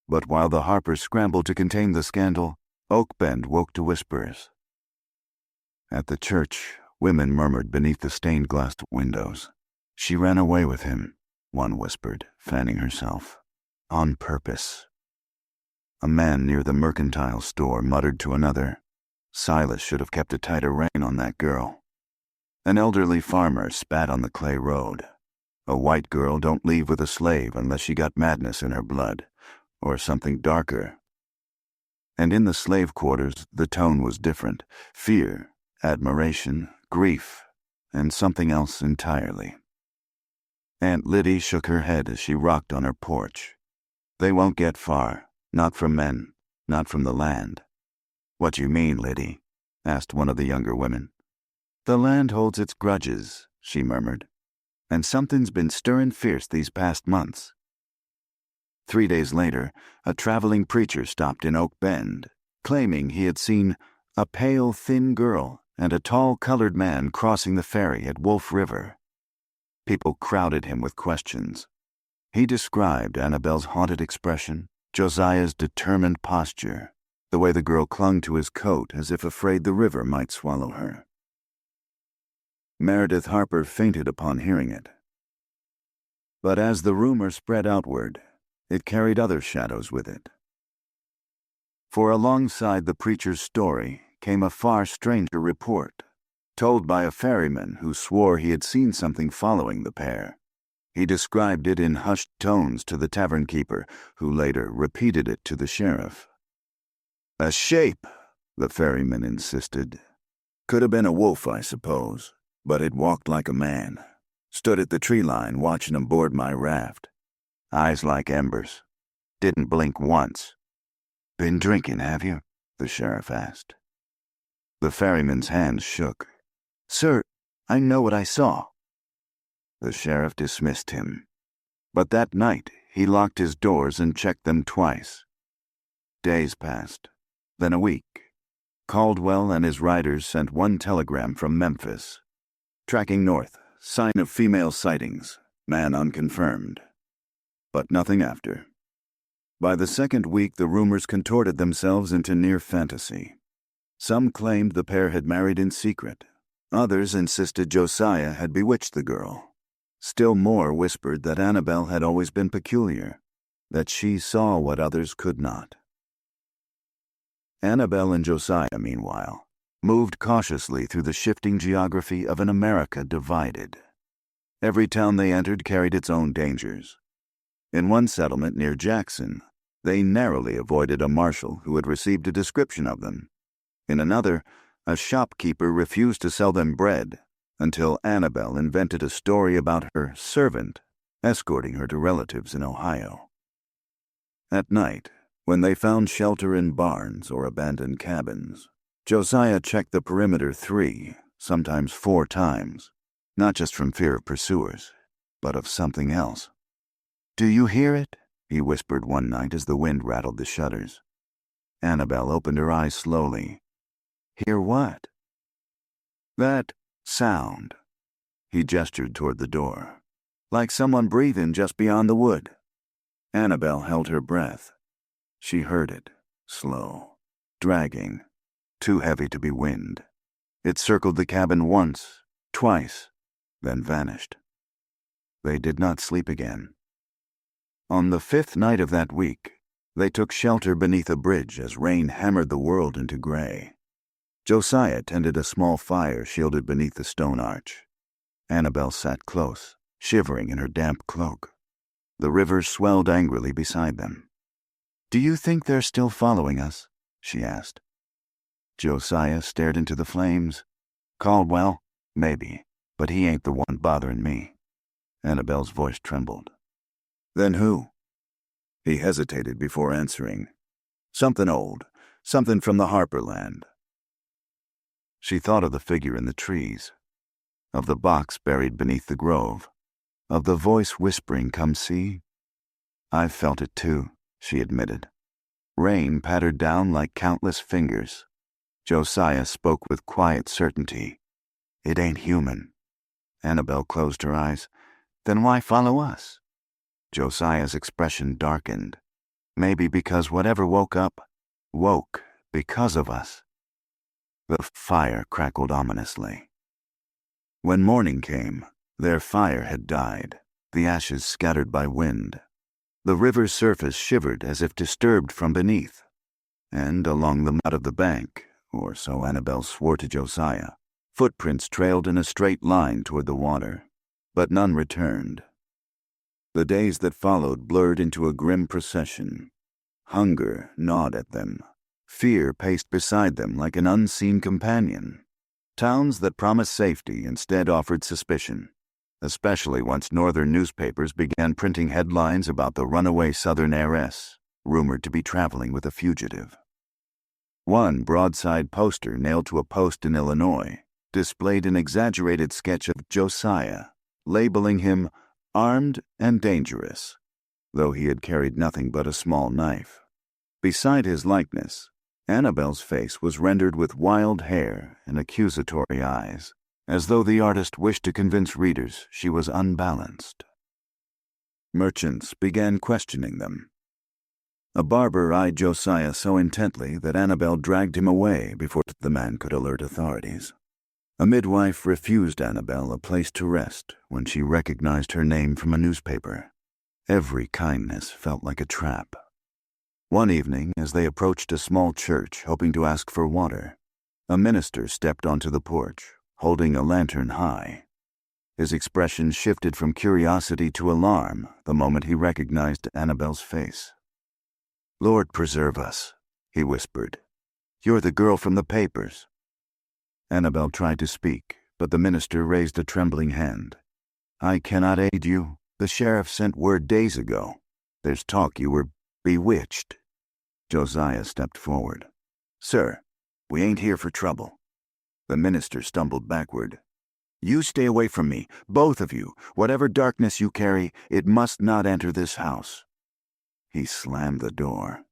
But while the Harpers scrambled to contain the scandal, Oak Bend woke to whispers. At the church, women murmured beneath the stained-glass windows. "She ran away with him," one whispered, fanning herself. "On purpose." A man near the mercantile store muttered to another, "Silas should have kept a tighter rein on that girl." An elderly farmer spat on the clay road. "A white girl don't leave with a slave unless she got madness in her blood, or something darker." And in the slave quarters, the tone was different. Fear, admiration, grief, and something else entirely. Aunt Liddy shook her head as she rocked on her porch. "They won't get far, not from men, not from the land." "What you mean, Liddy?" asked one of the younger women. "The land holds its grudges," she murmured, "and something's been stirring fierce these past months." 3 days later, a traveling preacher stopped in Oak Bend, claiming he had seen a pale, thin girl and a tall colored man crossing the ferry at Wolf River. People crowded him with questions. He described Annabel's haunted expression, Josiah's determined posture, the way the girl clung to his coat as if afraid the river might swallow her. Meredith Harper fainted upon hearing it. But as the rumor spread outward, it carried other shadows with it. For alongside the preacher's story came a far stranger report, told by a ferryman who swore he had seen something following the pair. He described it in hushed tones to the tavern keeper, who later repeated it to the sheriff. "A shape," the ferryman insisted. "Could have been a wolf, I suppose, but it walked like a man. Stood at the tree line watching 'em board my raft. Eyes like embers. Didn't blink once. "Been drinking, have you?" the sheriff asked. The ferryman's hands shook. "Sir, I know what I saw." The sheriff dismissed him. But that night he locked his doors and checked them twice. Days passed, then a week. Caldwell and his riders sent one telegram from Memphis. Tracking north, sign of female sightings, man unconfirmed. But nothing after. By the second week, the rumors contorted themselves into near fantasy. Some claimed the pair had married in secret. Others insisted Josiah had bewitched the girl. Still more whispered that Annabel had always been peculiar, that she saw what others could not. Annabel and Josiah, meanwhile, moved cautiously through the shifting geography of an America divided. Every town they entered carried its own dangers. In one settlement near Jackson, they narrowly avoided a marshal who had received a description of them. In another, a shopkeeper refused to sell them bread until Annabel invented a story about her servant escorting her to relatives in Ohio. At night, when they found shelter in barns or abandoned cabins, Josiah checked the perimeter 3, sometimes 4 times, not just from fear of pursuers, but of something else. "Do you hear it?" he whispered one night as the wind rattled the shutters. Annabel opened her eyes slowly. "Hear what?" "That sound." He gestured toward the door. "Like someone breathing just beyond the wood." Annabel held her breath. She heard it, slow, dragging, too heavy to be wind. It circled the cabin once, twice, then vanished. They did not sleep again. On the 5th night of that week, they took shelter beneath a bridge as rain hammered the world into gray. Josiah tended a small fire shielded beneath the stone arch. Annabel sat close, shivering in her damp cloak. The river swelled angrily beside them. "Do you think they're still following us?" she asked. Josiah stared into the flames. "Caldwell? Maybe, but he ain't the one bothering me." Annabel's voice trembled. "Then who?" He hesitated before answering. "Something old, something from the Harper land." She thought of the figure in the trees, of the box buried beneath the grove, of the voice whispering, "Come see." "I've felt it too," she admitted. Rain pattered down like countless fingers. Josiah spoke with quiet certainty. "It ain't human." Annabel closed her eyes. "Then why follow us?" Josiah's expression darkened. "Maybe because whatever woke because of us." The fire crackled ominously. When morning came, their fire had died, the ashes scattered by wind. The river's surface shivered as if disturbed from beneath, and along the mud of the bank, or so Annabel swore to Josiah, footprints trailed in a straight line toward the water, but none returned. The days that followed blurred into a grim procession. Hunger gnawed at them. Fear paced beside them like an unseen companion. Towns that promised safety instead offered suspicion, especially once northern newspapers began printing headlines about the runaway southern heiress, rumored to be traveling with a fugitive. One broadside poster nailed to a post in Illinois displayed an exaggerated sketch of Josiah, labeling him armed and dangerous, though he had carried nothing but a small knife. Beside his likeness, Annabel's face was rendered with wild hair and accusatory eyes, as though the artist wished to convince readers she was unbalanced. Merchants began questioning them. A barber eyed Josiah so intently that Annabel dragged him away before the man could alert authorities. A midwife refused Annabel a place to rest when she recognized her name from a newspaper. Every kindness felt like a trap. One evening, as they approached a small church hoping to ask for water, a minister stepped onto the porch, holding a lantern high. His expression shifted from curiosity to alarm the moment he recognized Annabel's face. "Lord preserve us," he whispered. "You're the girl from the papers." Annabel tried to speak, but the minister raised a trembling hand. "I cannot aid you. The sheriff sent word days ago. There's talk you were bewitched." Josiah stepped forward. "Sir, we ain't here for trouble." The minister stumbled backward. "You stay away from me, both of you. Whatever darkness you carry, it must not enter this house." He slammed the door.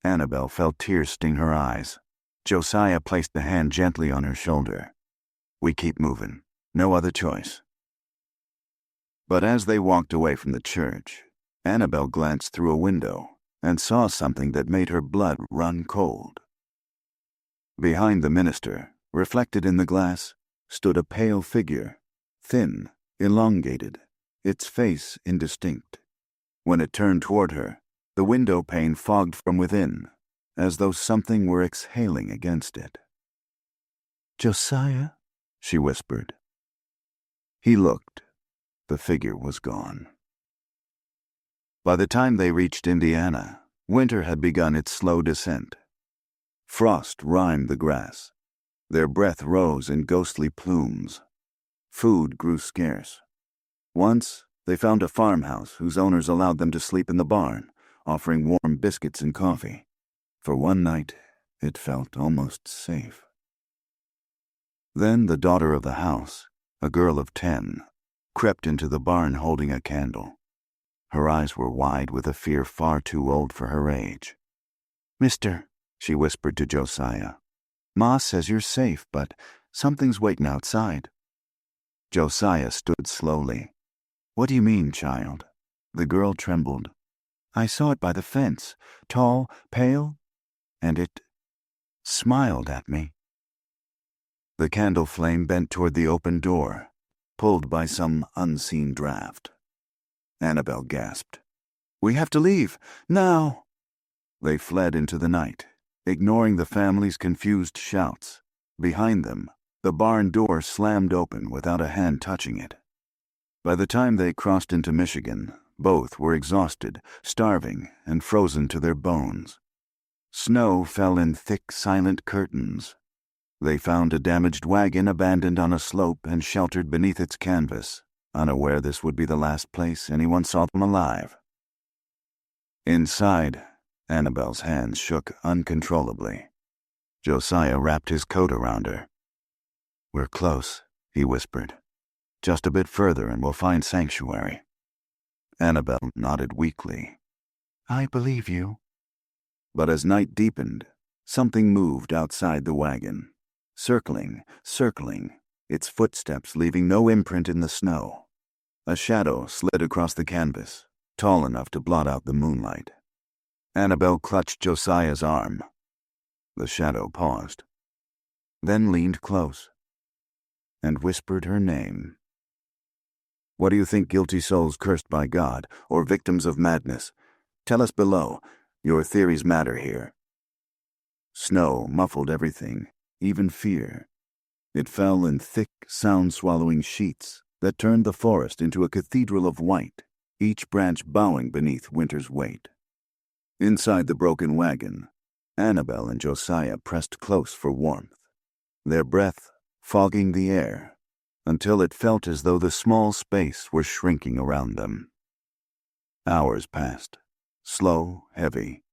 Annabel felt tears sting her eyes. Josiah placed the hand gently on her shoulder. "We keep moving. No other choice." But as they walked away from the church, Annabel glanced through a window and saw something that made her blood run cold. Behind the minister, reflected in the glass, stood a pale figure, thin, elongated, its face indistinct. When it turned toward her, the window pane fogged from within, as though something were exhaling against it. "Josiah?" she whispered. He looked. The figure was gone. By the time they reached Indiana, winter had begun its slow descent. Frost rimed the grass. Their breath rose in ghostly plumes. Food grew scarce. Once, they found a farmhouse whose owners allowed them to sleep in the barn, offering warm biscuits and coffee. For one night, it felt almost safe. Then the daughter of the house, a girl of 10, crept into the barn holding a candle. Her eyes were wide with a fear far too old for her age. "Mister," she whispered to Josiah, "Ma says you're safe, but something's waiting outside." Josiah stood slowly. "What do you mean, child?" The girl trembled. "I saw it by the fence, tall, pale, and it smiled at me." The candle flame bent toward the open door, pulled by some unseen draft. Annabel gasped. "We have to leave, now!" They fled into the night, ignoring the family's confused shouts. Behind them, the barn door slammed open without a hand touching it. By the time they crossed into Michigan, both were exhausted, starving, and frozen to their bones. Snow fell in thick, silent curtains. They found a damaged wagon abandoned on a slope and sheltered beneath its canvas, unaware this would be the last place anyone saw them alive. Inside, Annabel's hands shook uncontrollably. Josiah wrapped his coat around her. "We're close," he whispered. "Just a bit further and we'll find sanctuary." Annabel nodded weakly. "I believe you." But as night deepened, something moved outside the wagon, circling, its footsteps leaving no imprint in the snow. A shadow slid across the canvas, tall enough to blot out the moonlight. Annabel clutched Josiah's arm. The shadow paused, then leaned close, and whispered her name. What do you think, guilty souls cursed by God, or victims of madness? Tell us below. Your theories matter here. Snow muffled everything, even fear. It fell in thick, sound-swallowing sheets that turned the forest into a cathedral of white, each branch bowing beneath winter's weight. Inside the broken wagon, Annabel and Josiah pressed close for warmth, their breath fogging the air, until it felt as though the small space were shrinking around them. Hours passed, slow, heavy,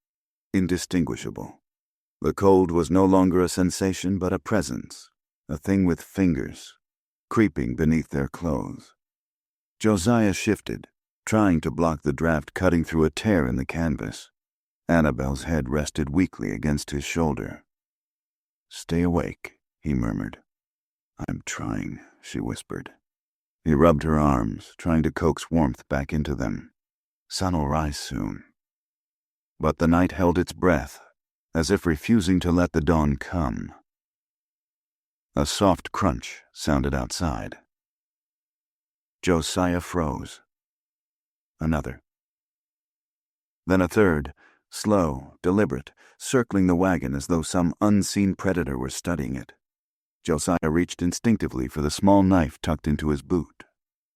indistinguishable. The cold was no longer a sensation but a presence, a thing with fingers, creeping beneath their clothes. Josiah shifted, trying to block the draft cutting through a tear in the canvas. Annabel's head rested weakly against his shoulder. "Stay awake," he murmured. "I'm trying," she whispered. He rubbed her arms, trying to coax warmth back into them. "Sun'll rise soon." But the night held its breath, as if refusing to let the dawn come. A soft crunch sounded outside. Josiah froze. Another. Then a third, slow, deliberate, circling the wagon as though some unseen predator were studying it. Josiah reached instinctively for the small knife tucked into his boot,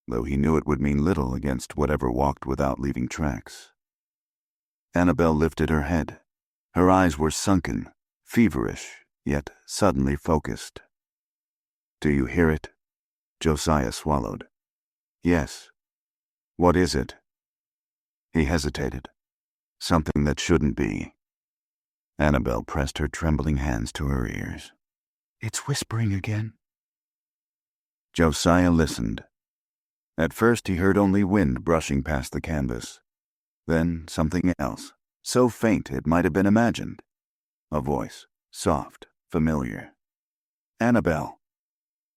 though he knew it would mean little against whatever walked without leaving tracks. Annabel lifted her head. Her eyes were sunken, feverish, yet suddenly focused. "Do you hear it?" Josiah swallowed. Yes. What is it? He hesitated. Something that shouldn't be. Annabel pressed her trembling hands to her ears. It's whispering again. Josiah listened. At first he heard only wind brushing past the canvas. Then something else, so faint it might have been imagined. A voice, soft, familiar. Annabel.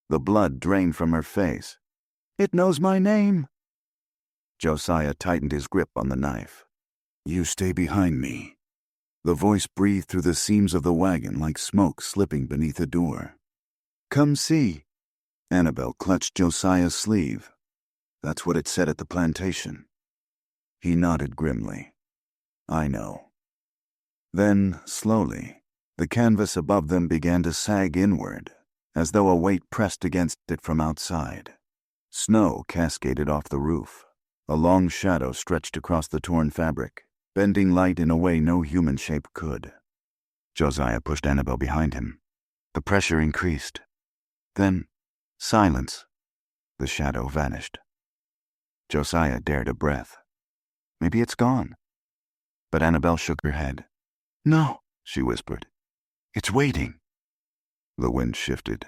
The blood drained from her face. It knows my name. Josiah tightened his grip on the knife. You stay behind me. The voice breathed through the seams of the wagon like smoke slipping beneath a door. Come see. Annabel clutched Josiah's sleeve. That's what it said at the plantation. He nodded grimly. I know. Then, slowly, the canvas above them began to sag inward, as though a weight pressed against it from outside. Snow cascaded off the roof. A long shadow stretched across the torn fabric, bending light in a way no human shape could. Josiah pushed Annabel behind him. The pressure increased. Then, silence. The shadow vanished. Josiah dared a breath. Maybe it's gone. But Annabel shook her head. No, she whispered. It's waiting. The wind shifted.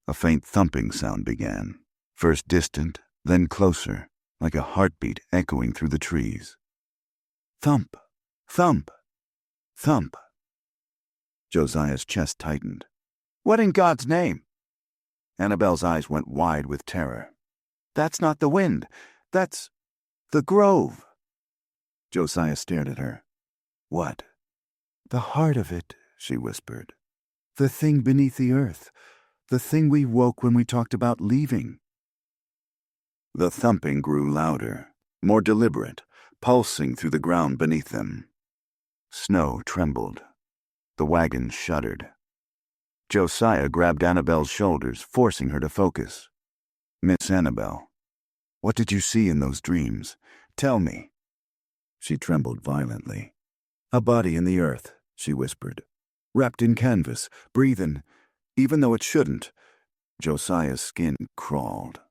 A faint thumping sound began, first distant, then closer, like a heartbeat echoing through the trees. Thump, thump, thump. Josiah's chest tightened. What in God's name? Annabel's eyes went wide with terror. That's not the wind. That's the grove. Josiah stared at her. What? The heart of it, she whispered. The thing beneath the earth. The thing we woke when we talked about leaving. The thumping grew louder, more deliberate, pulsing through the ground beneath them. Snow trembled. The wagon shuddered. Josiah grabbed Annabel's shoulders, forcing her to focus. Miss Annabel, what did you see in those dreams? Tell me. She trembled violently. A body in the earth, she whispered. Wrapped in canvas, breathing, even though it shouldn't. Josiah's skin crawled.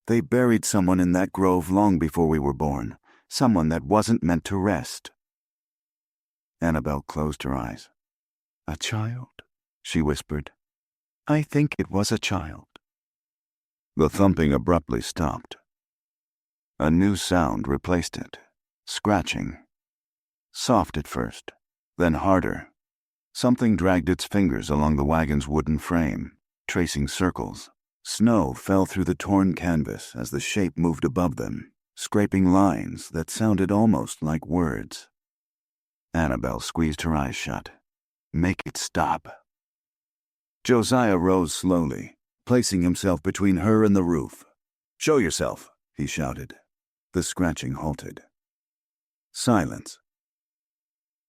They buried someone in that grove long before we were born. Someone that wasn't meant to rest. Annabel closed her eyes. A child? She whispered. I think it was a child. The thumping abruptly stopped. A new sound replaced it. Scratching. Soft at first, then harder. Something dragged its fingers along the wagon's wooden frame, tracing circles. Snow fell through the torn canvas as the shape moved above them, scraping lines that sounded almost like words. Annabel squeezed her eyes shut. Make it stop. Josiah rose slowly, placing himself between her and the roof. Show yourself, he shouted. The scratching halted. Silence.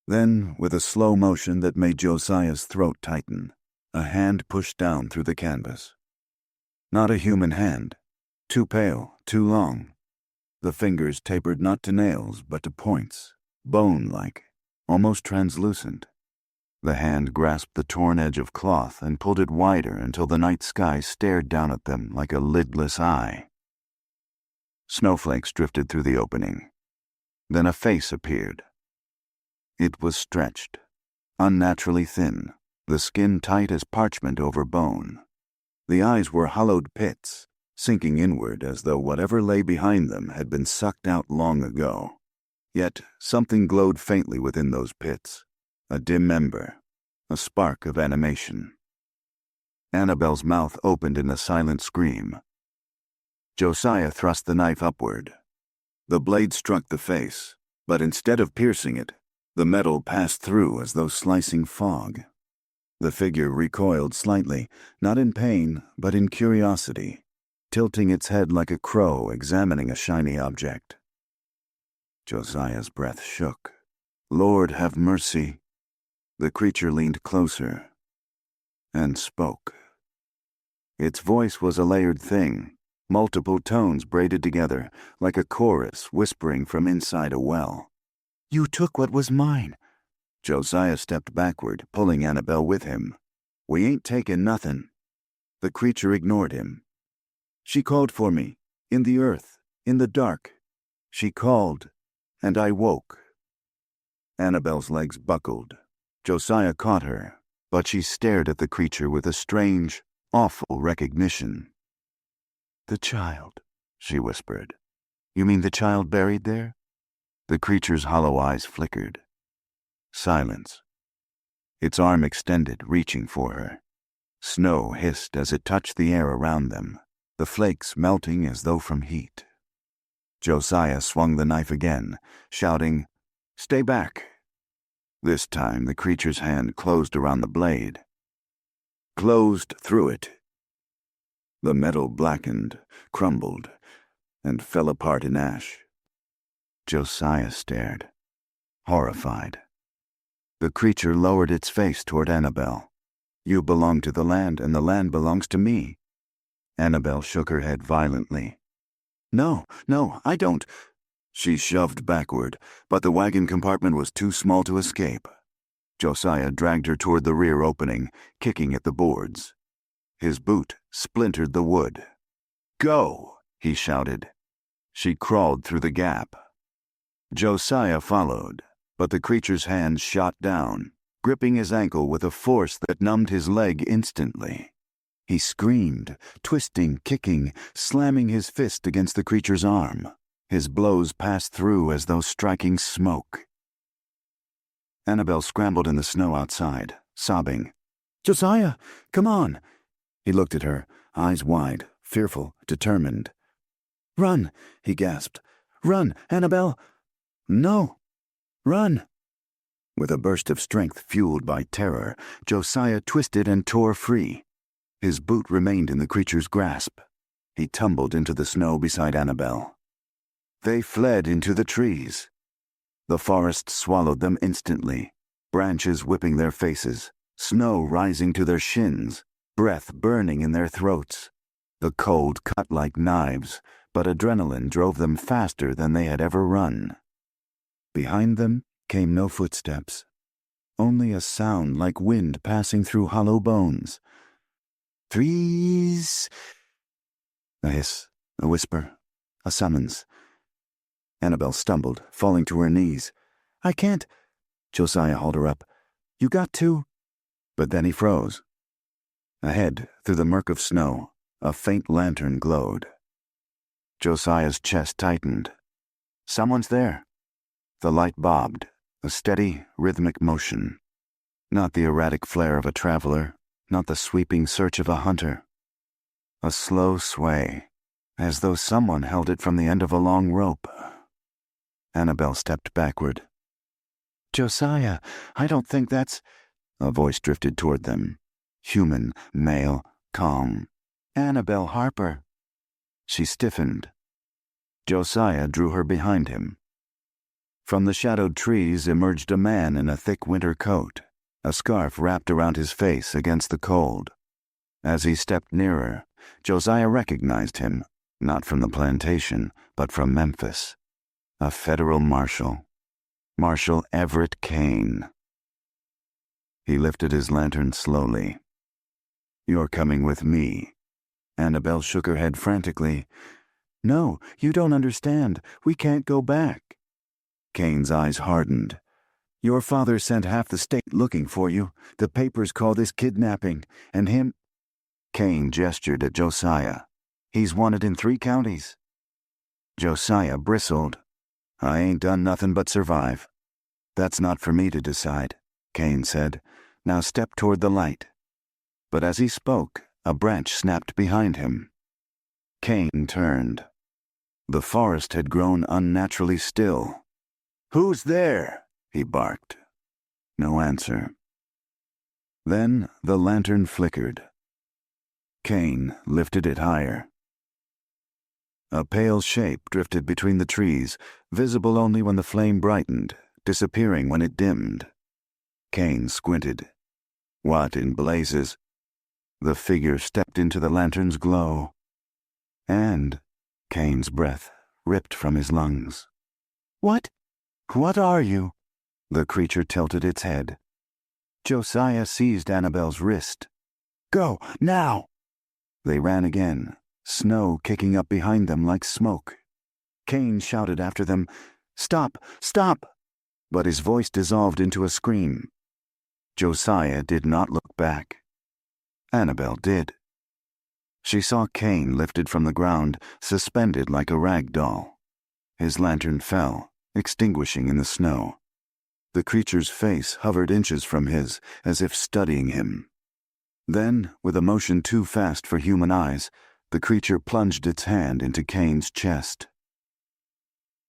Then, with a slow motion that made Josiah's throat tighten, a hand pushed down through the canvas. Not a human hand. Too pale, too long. The fingers tapered not to nails, but to points, bone-like, almost translucent. The hand grasped the torn edge of cloth and pulled it wider until the night sky stared down at them like a lidless eye. Snowflakes drifted through the opening. Then a face appeared. It was stretched, unnaturally thin, the skin tight as parchment over bone. The eyes were hollowed pits, sinking inward as though whatever lay behind them had been sucked out long ago. Yet something glowed faintly within those pits, a dim ember, a spark of animation. Annabel's mouth opened in a silent scream. Josiah thrust the knife upward. The blade struck the face, but instead of piercing it, the metal passed through as though slicing fog. The figure recoiled slightly, not in pain, but in curiosity, tilting its head like a crow examining a shiny object. Josiah's breath shook. Lord have mercy. The creature leaned closer and spoke. Its voice was a layered thing, multiple tones braided together, like a chorus whispering from inside a well. You took what was mine. Josiah stepped backward, pulling Annabel with him. We ain't taking nothin'. The creature ignored him. She called for me, in the earth, in the dark. She called, and I woke. Annabel's legs buckled. Josiah caught her, but she stared at the creature with a strange, awful recognition. "The child," she whispered. "You mean the child buried there?" The creature's hollow eyes flickered. Silence. Its arm extended, reaching for her. Snow hissed as it touched the air around them, the flakes melting as though from heat. Josiah swung the knife again, shouting, "Stay back!" This time the creature's hand closed around the blade. Closed through it. The metal blackened, crumbled, and fell apart in ash. Josiah stared, horrified. The creature lowered its face toward Annabel. "You belong to the land, and the land belongs to me." Annabel shook her head violently. No, I don't." She shoved backward, but the wagon compartment was too small to escape. Josiah dragged her toward the rear opening, kicking at the boards. His boot splintered the wood. "Go!" he shouted. She crawled through the gap. Josiah followed, but the creature's hand shot down, gripping his ankle with a force that numbed his leg instantly. He screamed, twisting, kicking, slamming his fist against the creature's arm. His blows passed through as though striking smoke. Annabel scrambled in the snow outside, sobbing. "Josiah, come on!" He looked at her, eyes wide, fearful, determined. "Run!" he gasped. "Run, Annabel!" "No! Run!" With a burst of strength fueled by terror, Josiah twisted and tore free. His boot remained in the creature's grasp. He tumbled into the snow beside Annabel. They fled into the trees. The forest swallowed them instantly, branches whipping their faces, snow rising to their shins, breath burning in their throats. The cold cut like knives, but adrenaline drove them faster than they had ever run. Behind them came no footsteps, only a sound like wind passing through hollow bones. "Freeze!" A hiss, a whisper, a summons. Annabel stumbled, falling to her knees. "I can't." Josiah hauled her up. "You got to." But then he froze. Ahead, through the murk of snow, a faint lantern glowed. Josiah's chest tightened. Someone's there. The light bobbed, a steady, rhythmic motion. Not the erratic flare of a traveler, not the sweeping search of a hunter. A slow sway, as though someone held it from the end of a long rope. Annabel stepped backward. "Josiah, I don't think that's—" A voice drifted toward them. Human, male, calm. "Annabel Harper." She stiffened. Josiah drew her behind him. From the shadowed trees emerged a man in a thick winter coat, a scarf wrapped around his face against the cold. As he stepped nearer, Josiah recognized him, not from the plantation, but from Memphis. A federal marshal. Marshal Everett Kane. He lifted his lantern slowly. "You're coming with me." Annabel shook her head frantically. "No, you don't understand. We can't go back." Kane's eyes hardened. "Your father sent half the state looking for you. The papers call this kidnapping, and him—" Kane gestured at Josiah. "He's wanted in 3 counties. Josiah bristled. "I ain't done nothing but survive." "That's not for me to decide," Kane said. "Now step toward the light." But as he spoke, a branch snapped behind him. Kane turned. The forest had grown unnaturally still. "Who's there?" he barked. No answer. Then the lantern flickered. Kane lifted it higher. A pale shape drifted between the trees, visible only when the flame brightened, disappearing when it dimmed. Kane squinted. What in blazes? The figure stepped into the lantern's glow. And Kane's breath ripped from his lungs. "What? What are you?" The creature tilted its head. Josiah seized Annabel's wrist. "Go, now!" They ran again, snow kicking up behind them like smoke. Cain shouted after them, "Stop! Stop!" But his voice dissolved into a scream. Josiah did not look back. Annabel did. She saw Cain lifted from the ground, suspended like a rag doll. His lantern fell, extinguishing in the snow. The creature's face hovered inches from his, as if studying him. Then, with a motion too fast for human eyes, the creature plunged its hand into Cain's chest.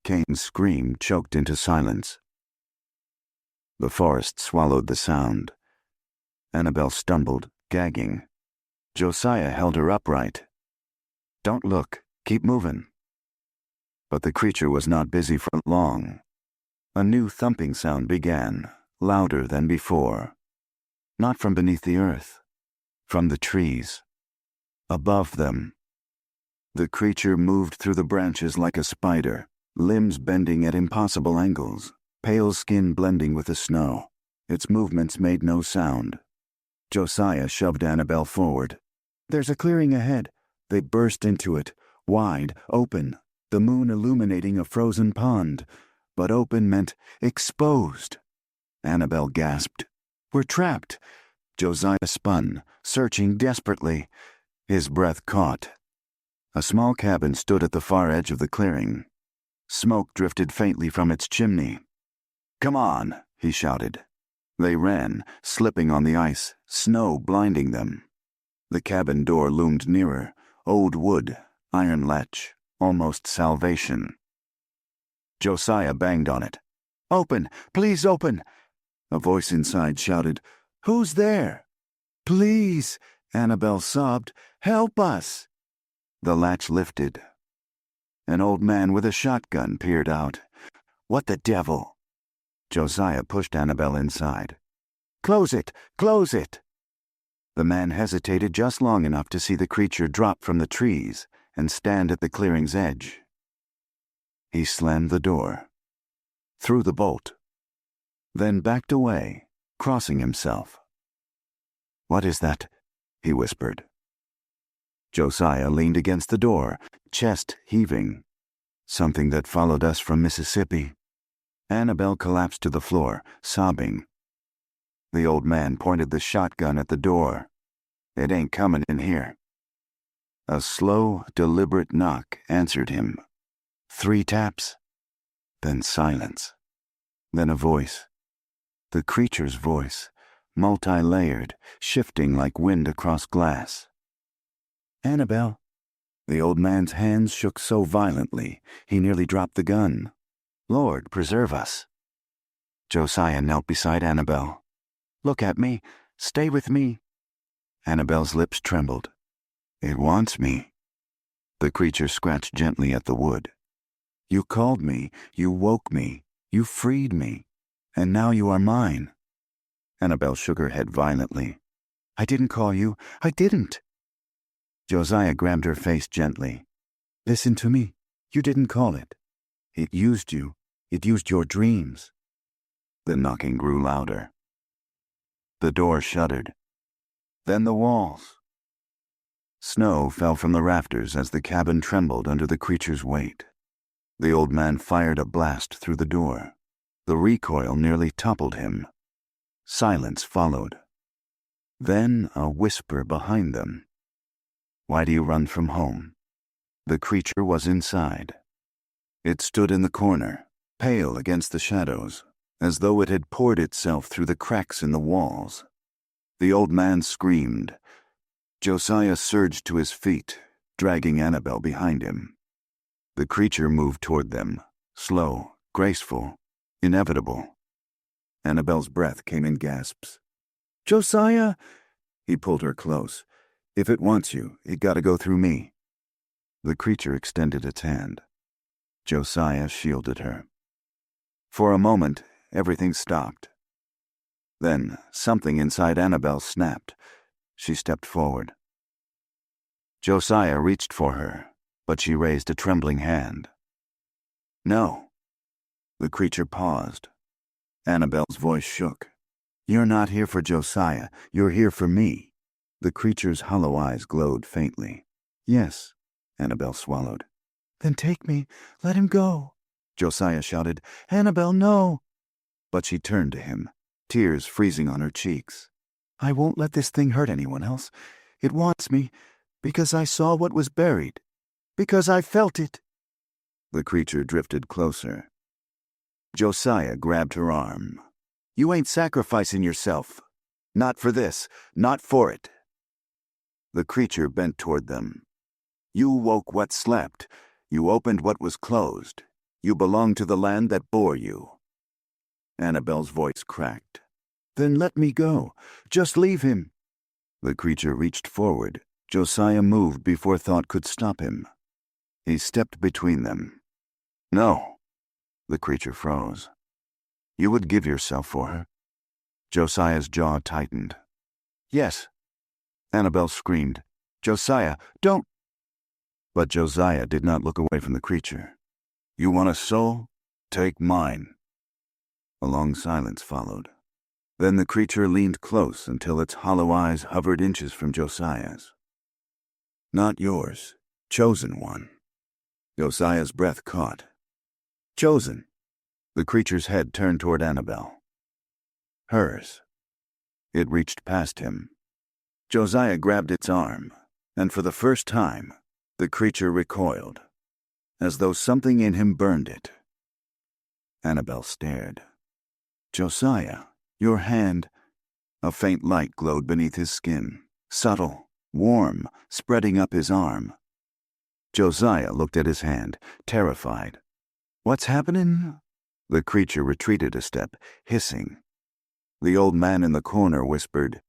Cain's scream choked into silence. The forest swallowed the sound. Annabel stumbled, gagging. Josiah held her upright. "Don't look. Keep moving." But the creature was not busy for long. A new thumping sound began, louder than before. Not from beneath the earth, from the trees. Above them. The creature moved through the branches like a spider, limbs bending at impossible angles, pale skin blending with the snow. Its movements made no sound. Josiah shoved Annabel forward. "There's a clearing ahead." They burst into it, wide, open, the moon illuminating a frozen pond. But open meant exposed. Annabel gasped. "We're trapped." Josiah spun, searching desperately. His breath caught. A small cabin stood at the far edge of the clearing. Smoke drifted faintly from its chimney. "Come on," he shouted. They ran, slipping on the ice, snow blinding them. The cabin door loomed nearer, old wood, iron latch, almost salvation. Josiah banged on it. "Open! Please open!" A voice inside shouted, "Who's there?" "Please!" Annabel sobbed. "Help us!" The latch lifted. An old man with a shotgun peered out. "What the devil?" Josiah pushed Annabel inside. "Close it! Close it!" The man hesitated just long enough to see the creature drop from the trees and stand at the clearing's edge. He slammed the door, threw the bolt, then backed away, crossing himself. "What is that?" he whispered. Josiah leaned against the door, chest heaving. "Something that followed us from Mississippi." Annabel collapsed to the floor, sobbing. The old man pointed the shotgun at the door. "It ain't coming in here." A slow, deliberate knock answered him. 3 taps. Then silence. Then a voice. The creature's voice, multi-layered, shifting like wind across glass. "Annabel." The old man's hands shook so violently, he nearly dropped the gun. "Lord, preserve us." Josiah knelt beside Annabel. "Look at me. Stay with me." Annabel's lips trembled. "It wants me." The creature scratched gently at the wood. "You called me, you woke me, you freed me, and now you are mine." Annabel shook her head violently. "I didn't call you. I didn't." Josiah grabbed her face gently. "Listen to me. You didn't call it. It used you. It used your dreams." The knocking grew louder. The door shuddered. Then the walls. Snow fell from the rafters as the cabin trembled under the creature's weight. The old man fired a blast through the door. The recoil nearly toppled him. Silence followed. Then a whisper behind them. "Why do you run from home?" The creature was inside. It stood in the corner, pale against the shadows, as though it had poured itself through the cracks in the walls. The old man screamed. Josiah surged to his feet, dragging Annabel behind him. The creature moved toward them, slow, graceful, inevitable. Annabel's breath came in gasps. "Josiah!" He pulled her close. "If it wants you, it gotta go through me." The creature extended its hand. Josiah shielded her. For a moment, everything stopped. Then, something inside Annabel snapped. She stepped forward. Josiah reached for her, but she raised a trembling hand. "No." The creature paused. Annabel's voice shook. "You're not here for Josiah. You're here for me." The creature's hollow eyes glowed faintly. "Yes, Annabel swallowed. "Then take me. Let him go." Josiah shouted, "Annabel, no!" But she turned to him, tears freezing on her cheeks. "I won't let this thing hurt anyone else. It wants me, because I saw what was buried, because I felt it." The creature drifted closer. Josiah grabbed her arm. "You ain't sacrificing yourself. Not for this, not for it." The creature bent toward them. "You woke what slept. You opened what was closed. You belong to the land that bore you." Annabel's voice cracked. "Then let me go. Just leave him." The creature reached forward. Josiah moved before thought could stop him. He stepped between them. "No." The creature froze. "You would give yourself for her?" Josiah's jaw tightened. "Yes." Annabel screamed. "Josiah, don't!" But Josiah did not look away from the creature. "You want a soul? Take mine." A long silence followed. Then the creature leaned close until its hollow eyes hovered inches from Josiah's. "Not yours. Chosen one." Josiah's breath caught. "Chosen." The creature's head turned toward Annabel. "Hers." It reached past him. Josiah grabbed its arm, and for the first time, the creature recoiled, as though something in him burned it. Annabel stared. "Josiah, your hand—" A faint light glowed beneath his skin, subtle, warm, spreading up his arm. Josiah looked at his hand, terrified. "What's happening?" The creature retreated a step, hissing. The old man in the corner whispered,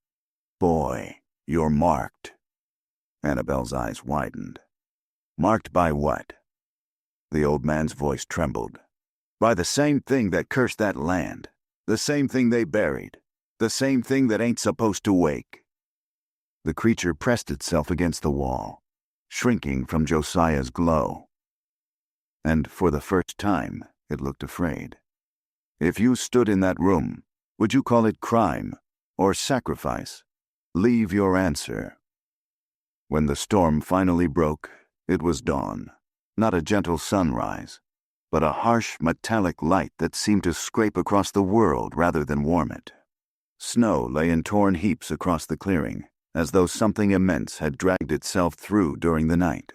"Boy, you're marked." Annabel's eyes widened. "Marked by what?" The old man's voice trembled. "By the same thing that cursed that land. The same thing they buried. The same thing that ain't supposed to wake." The creature pressed itself against the wall, shrinking from Josiah's glow. And for the first time, it looked afraid. "If you stood in that room, would you call it crime or sacrifice? Leave your answer." When the storm finally broke, it was dawn, not a gentle sunrise, but a harsh metallic light that seemed to scrape across the world rather than warm it. Snow lay in torn heaps across the clearing, as though something immense had dragged itself through during the night.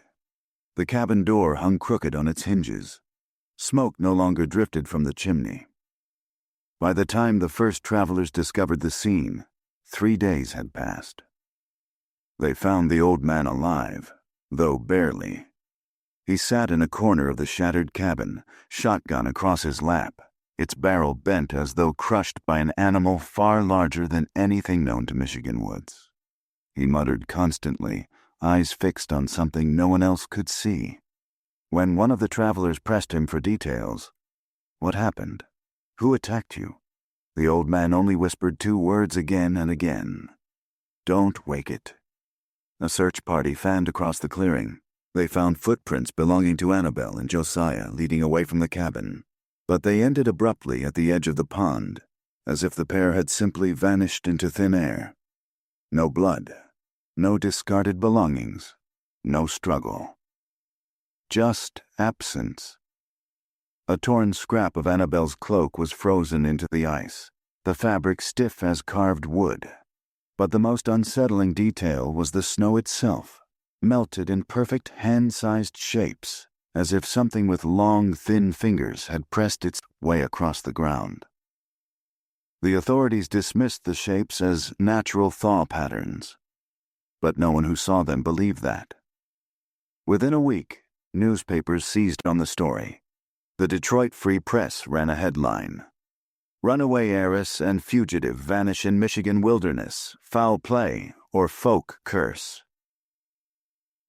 The cabin door hung crooked on its hinges. Smoke no longer drifted from the chimney. By the time the first travelers discovered the scene, 3 days had passed. They found the old man alive, though barely. He sat in a corner of the shattered cabin, shotgun across his lap, its barrel bent as though crushed by an animal far larger than anything known to Michigan woods. He muttered constantly, eyes fixed on something no one else could see. When one of the travelers pressed him for details, "What happened? Who attacked you?" the old man only whispered 2 words again and again. "Don't wake it." A search party fanned across the clearing. They found footprints belonging to Annabel and Josiah leading away from the cabin, but they ended abruptly at the edge of the pond, as if the pair had simply vanished into thin air. No blood, no discarded belongings, no struggle. Just absence. A torn scrap of Annabel's cloak was frozen into the ice, the fabric stiff as carved wood. But the most unsettling detail was the snow itself, melted in perfect hand-sized shapes, as if something with long, thin fingers had pressed its way across the ground. The authorities dismissed the shapes as natural thaw patterns, but no one who saw them believed that. Within a week, newspapers seized on the story. The Detroit Free Press ran a headline: "Runaway Heiress and Fugitive Vanish in Michigan Wilderness, Foul Play or Folk Curse."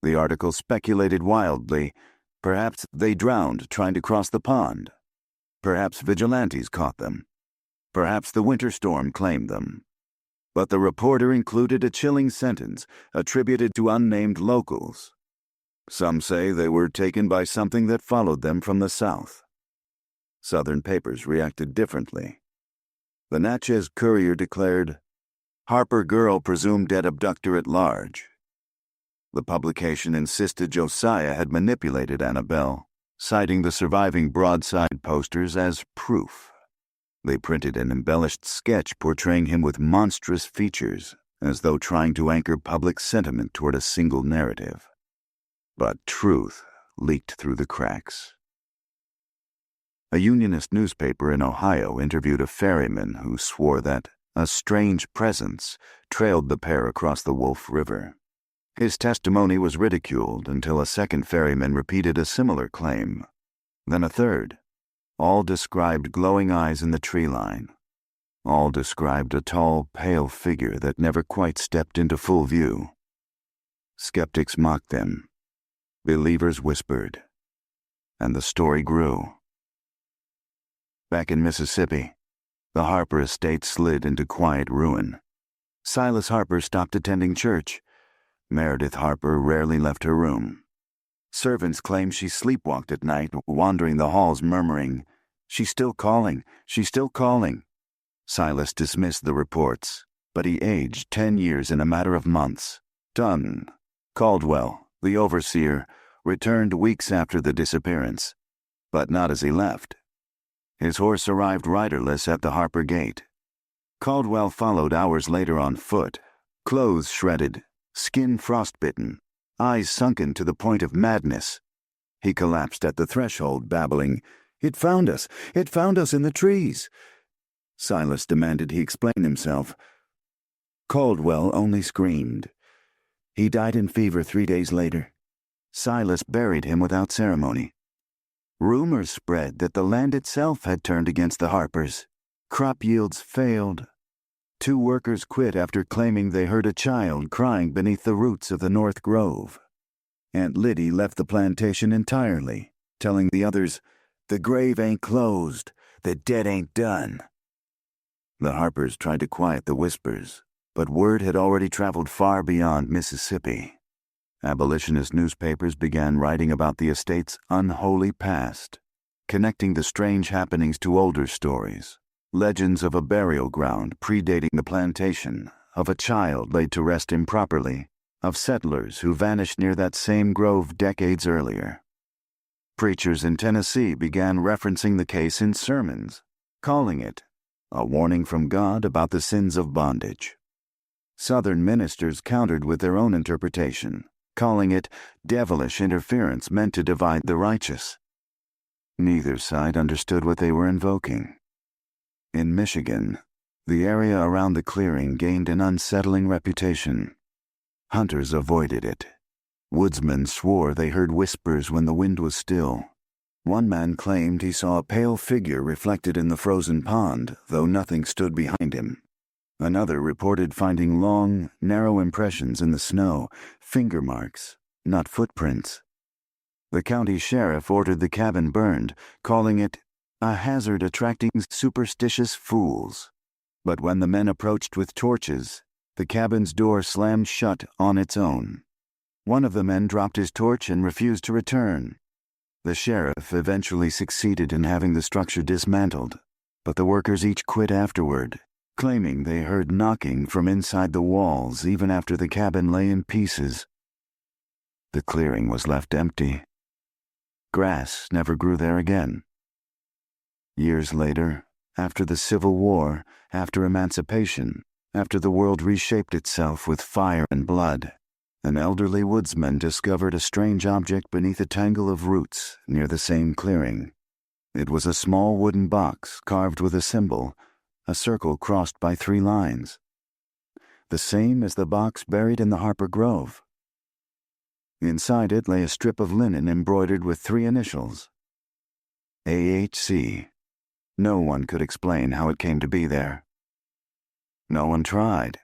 The article speculated wildly. Perhaps they drowned trying to cross the pond. Perhaps vigilantes caught them. Perhaps the winter storm claimed them. But the reporter included a chilling sentence attributed to unnamed locals. Some say they were taken by something that followed them from the south. Southern papers reacted differently. The Natchez Courier declared, "Harper girl presumed dead abductor at large." The publication insisted Josiah had manipulated Annabel, citing the surviving broadside posters as proof. They printed an embellished sketch portraying him with monstrous features, as though trying to anchor public sentiment toward a single narrative. But truth leaked through the cracks. A Unionist newspaper in Ohio interviewed a ferryman who swore that a strange presence trailed the pair across the Wolf River. His testimony was ridiculed until a second ferryman repeated a similar claim. Then a third. All described glowing eyes in the tree line. All described a tall, pale figure that never quite stepped into full view. Skeptics mocked them. Believers whispered. And the story grew. Back in Mississippi, the Harper estate slid into quiet ruin. Silas Harper stopped attending church. Meredith Harper rarely left her room. Servants claimed she sleepwalked at night, wandering the halls murmuring, "She's still calling, she's still calling." Silas dismissed the reports, but he aged 10 years in a matter of months. Done. Caldwell, the overseer, returned weeks after the disappearance, but not as he left. His horse arrived riderless at the Harper gate. Caldwell followed hours later on foot, clothes shredded, skin frostbitten, eyes sunken to the point of madness. He collapsed at the threshold, babbling, It found us in the trees." Silas demanded he explain himself. Caldwell only screamed. He died in fever 3 days later. Silas buried him without ceremony. Rumors spread that the land itself had turned against the Harpers. Crop yields failed. 2 workers quit after claiming they heard a child crying beneath the roots of the North Grove. Aunt Liddy left the plantation entirely, telling the others, "The grave ain't closed, the dead ain't done." The Harpers tried to quiet the whispers, but word had already traveled far beyond Mississippi. Abolitionist newspapers began writing about the estate's unholy past, connecting the strange happenings to older stories. Legends of a burial ground predating the plantation, of a child laid to rest improperly, of settlers who vanished near that same grove decades earlier. Preachers in Tennessee began referencing the case in sermons, calling it a warning from God about the sins of bondage. Southern ministers countered with their own interpretation, calling it devilish interference meant to divide the righteous. Neither side understood what they were invoking. In Michigan, the area around the clearing gained an unsettling reputation. Hunters avoided it. Woodsmen swore they heard whispers when the wind was still. One man claimed he saw a pale figure reflected in the frozen pond, though nothing stood behind him. Another reported finding long, narrow impressions in the snow, finger marks, not footprints. The county sheriff ordered the cabin burned, calling it a hazard attracting superstitious fools. But when the men approached with torches, the cabin's door slammed shut on its own. One of the men dropped his torch and refused to return. The sheriff eventually succeeded in having the structure dismantled, but the workers each quit afterward, claiming they heard knocking from inside the walls even after the cabin lay in pieces. The clearing was left empty. Grass never grew there again. Years later, after the Civil War, after emancipation, after the world reshaped itself with fire and blood, an elderly woodsman discovered a strange object beneath a tangle of roots near the same clearing. It was a small wooden box carved with a symbol, a circle crossed by 3 lines. The same as the box buried in the Harper Grove. Inside it lay a strip of linen embroidered with 3 initials. AHC. No one could explain how it came to be there. No one tried.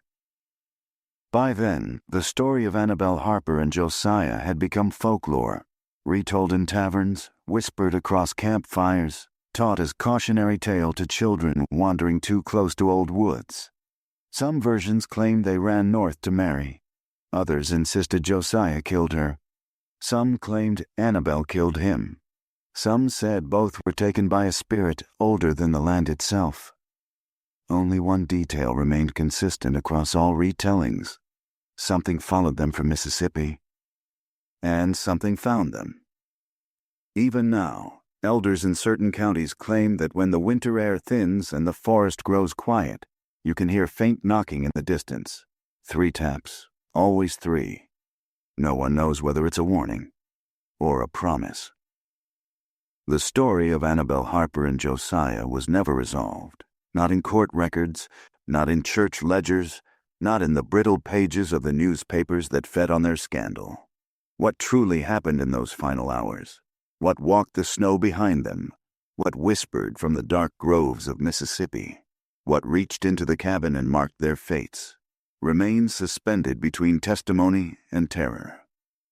By then, the story of Annabel Harper and Josiah had become folklore, retold in taverns, whispered across campfires, taught as cautionary tale to children wandering too close to old woods. Some versions claimed they ran north to marry. Others insisted Josiah killed her. Some claimed Annabel killed him. Some said both were taken by a spirit older than the land itself. Only one detail remained consistent across all retellings. Something followed them from Mississippi, and something found them. Even now, elders in certain counties claim that when the winter air thins and the forest grows quiet, you can hear faint knocking in the distance. 3 taps, always 3. No one knows whether it's a warning or a promise. The story of Annabel Harper and Josiah was never resolved, not in court records, not in church ledgers, not in the brittle pages of the newspapers that fed on their scandal. What truly happened in those final hours? What walked the snow behind them? What whispered from the dark groves of Mississippi? What reached into the cabin and marked their fates? Remains suspended between testimony and terror.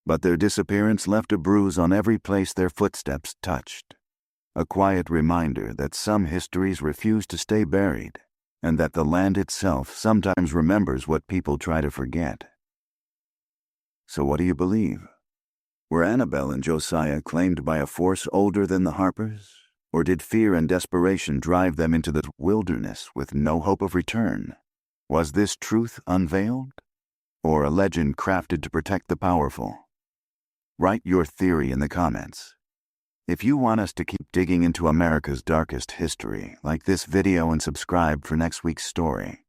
But their disappearance left a bruise on every place their footsteps touched. A quiet reminder that some histories refuse to stay buried, and that the land itself sometimes remembers what people try to forget. So what do you believe? Were Annabel and Josiah claimed by a force older than the Harpers? Or did fear and desperation drive them into the wilderness with no hope of return? Was this truth unveiled? Or a legend crafted to protect the powerful? Write your theory in the comments. If you want us to keep digging into America's darkest history, like this video and subscribe for next week's story.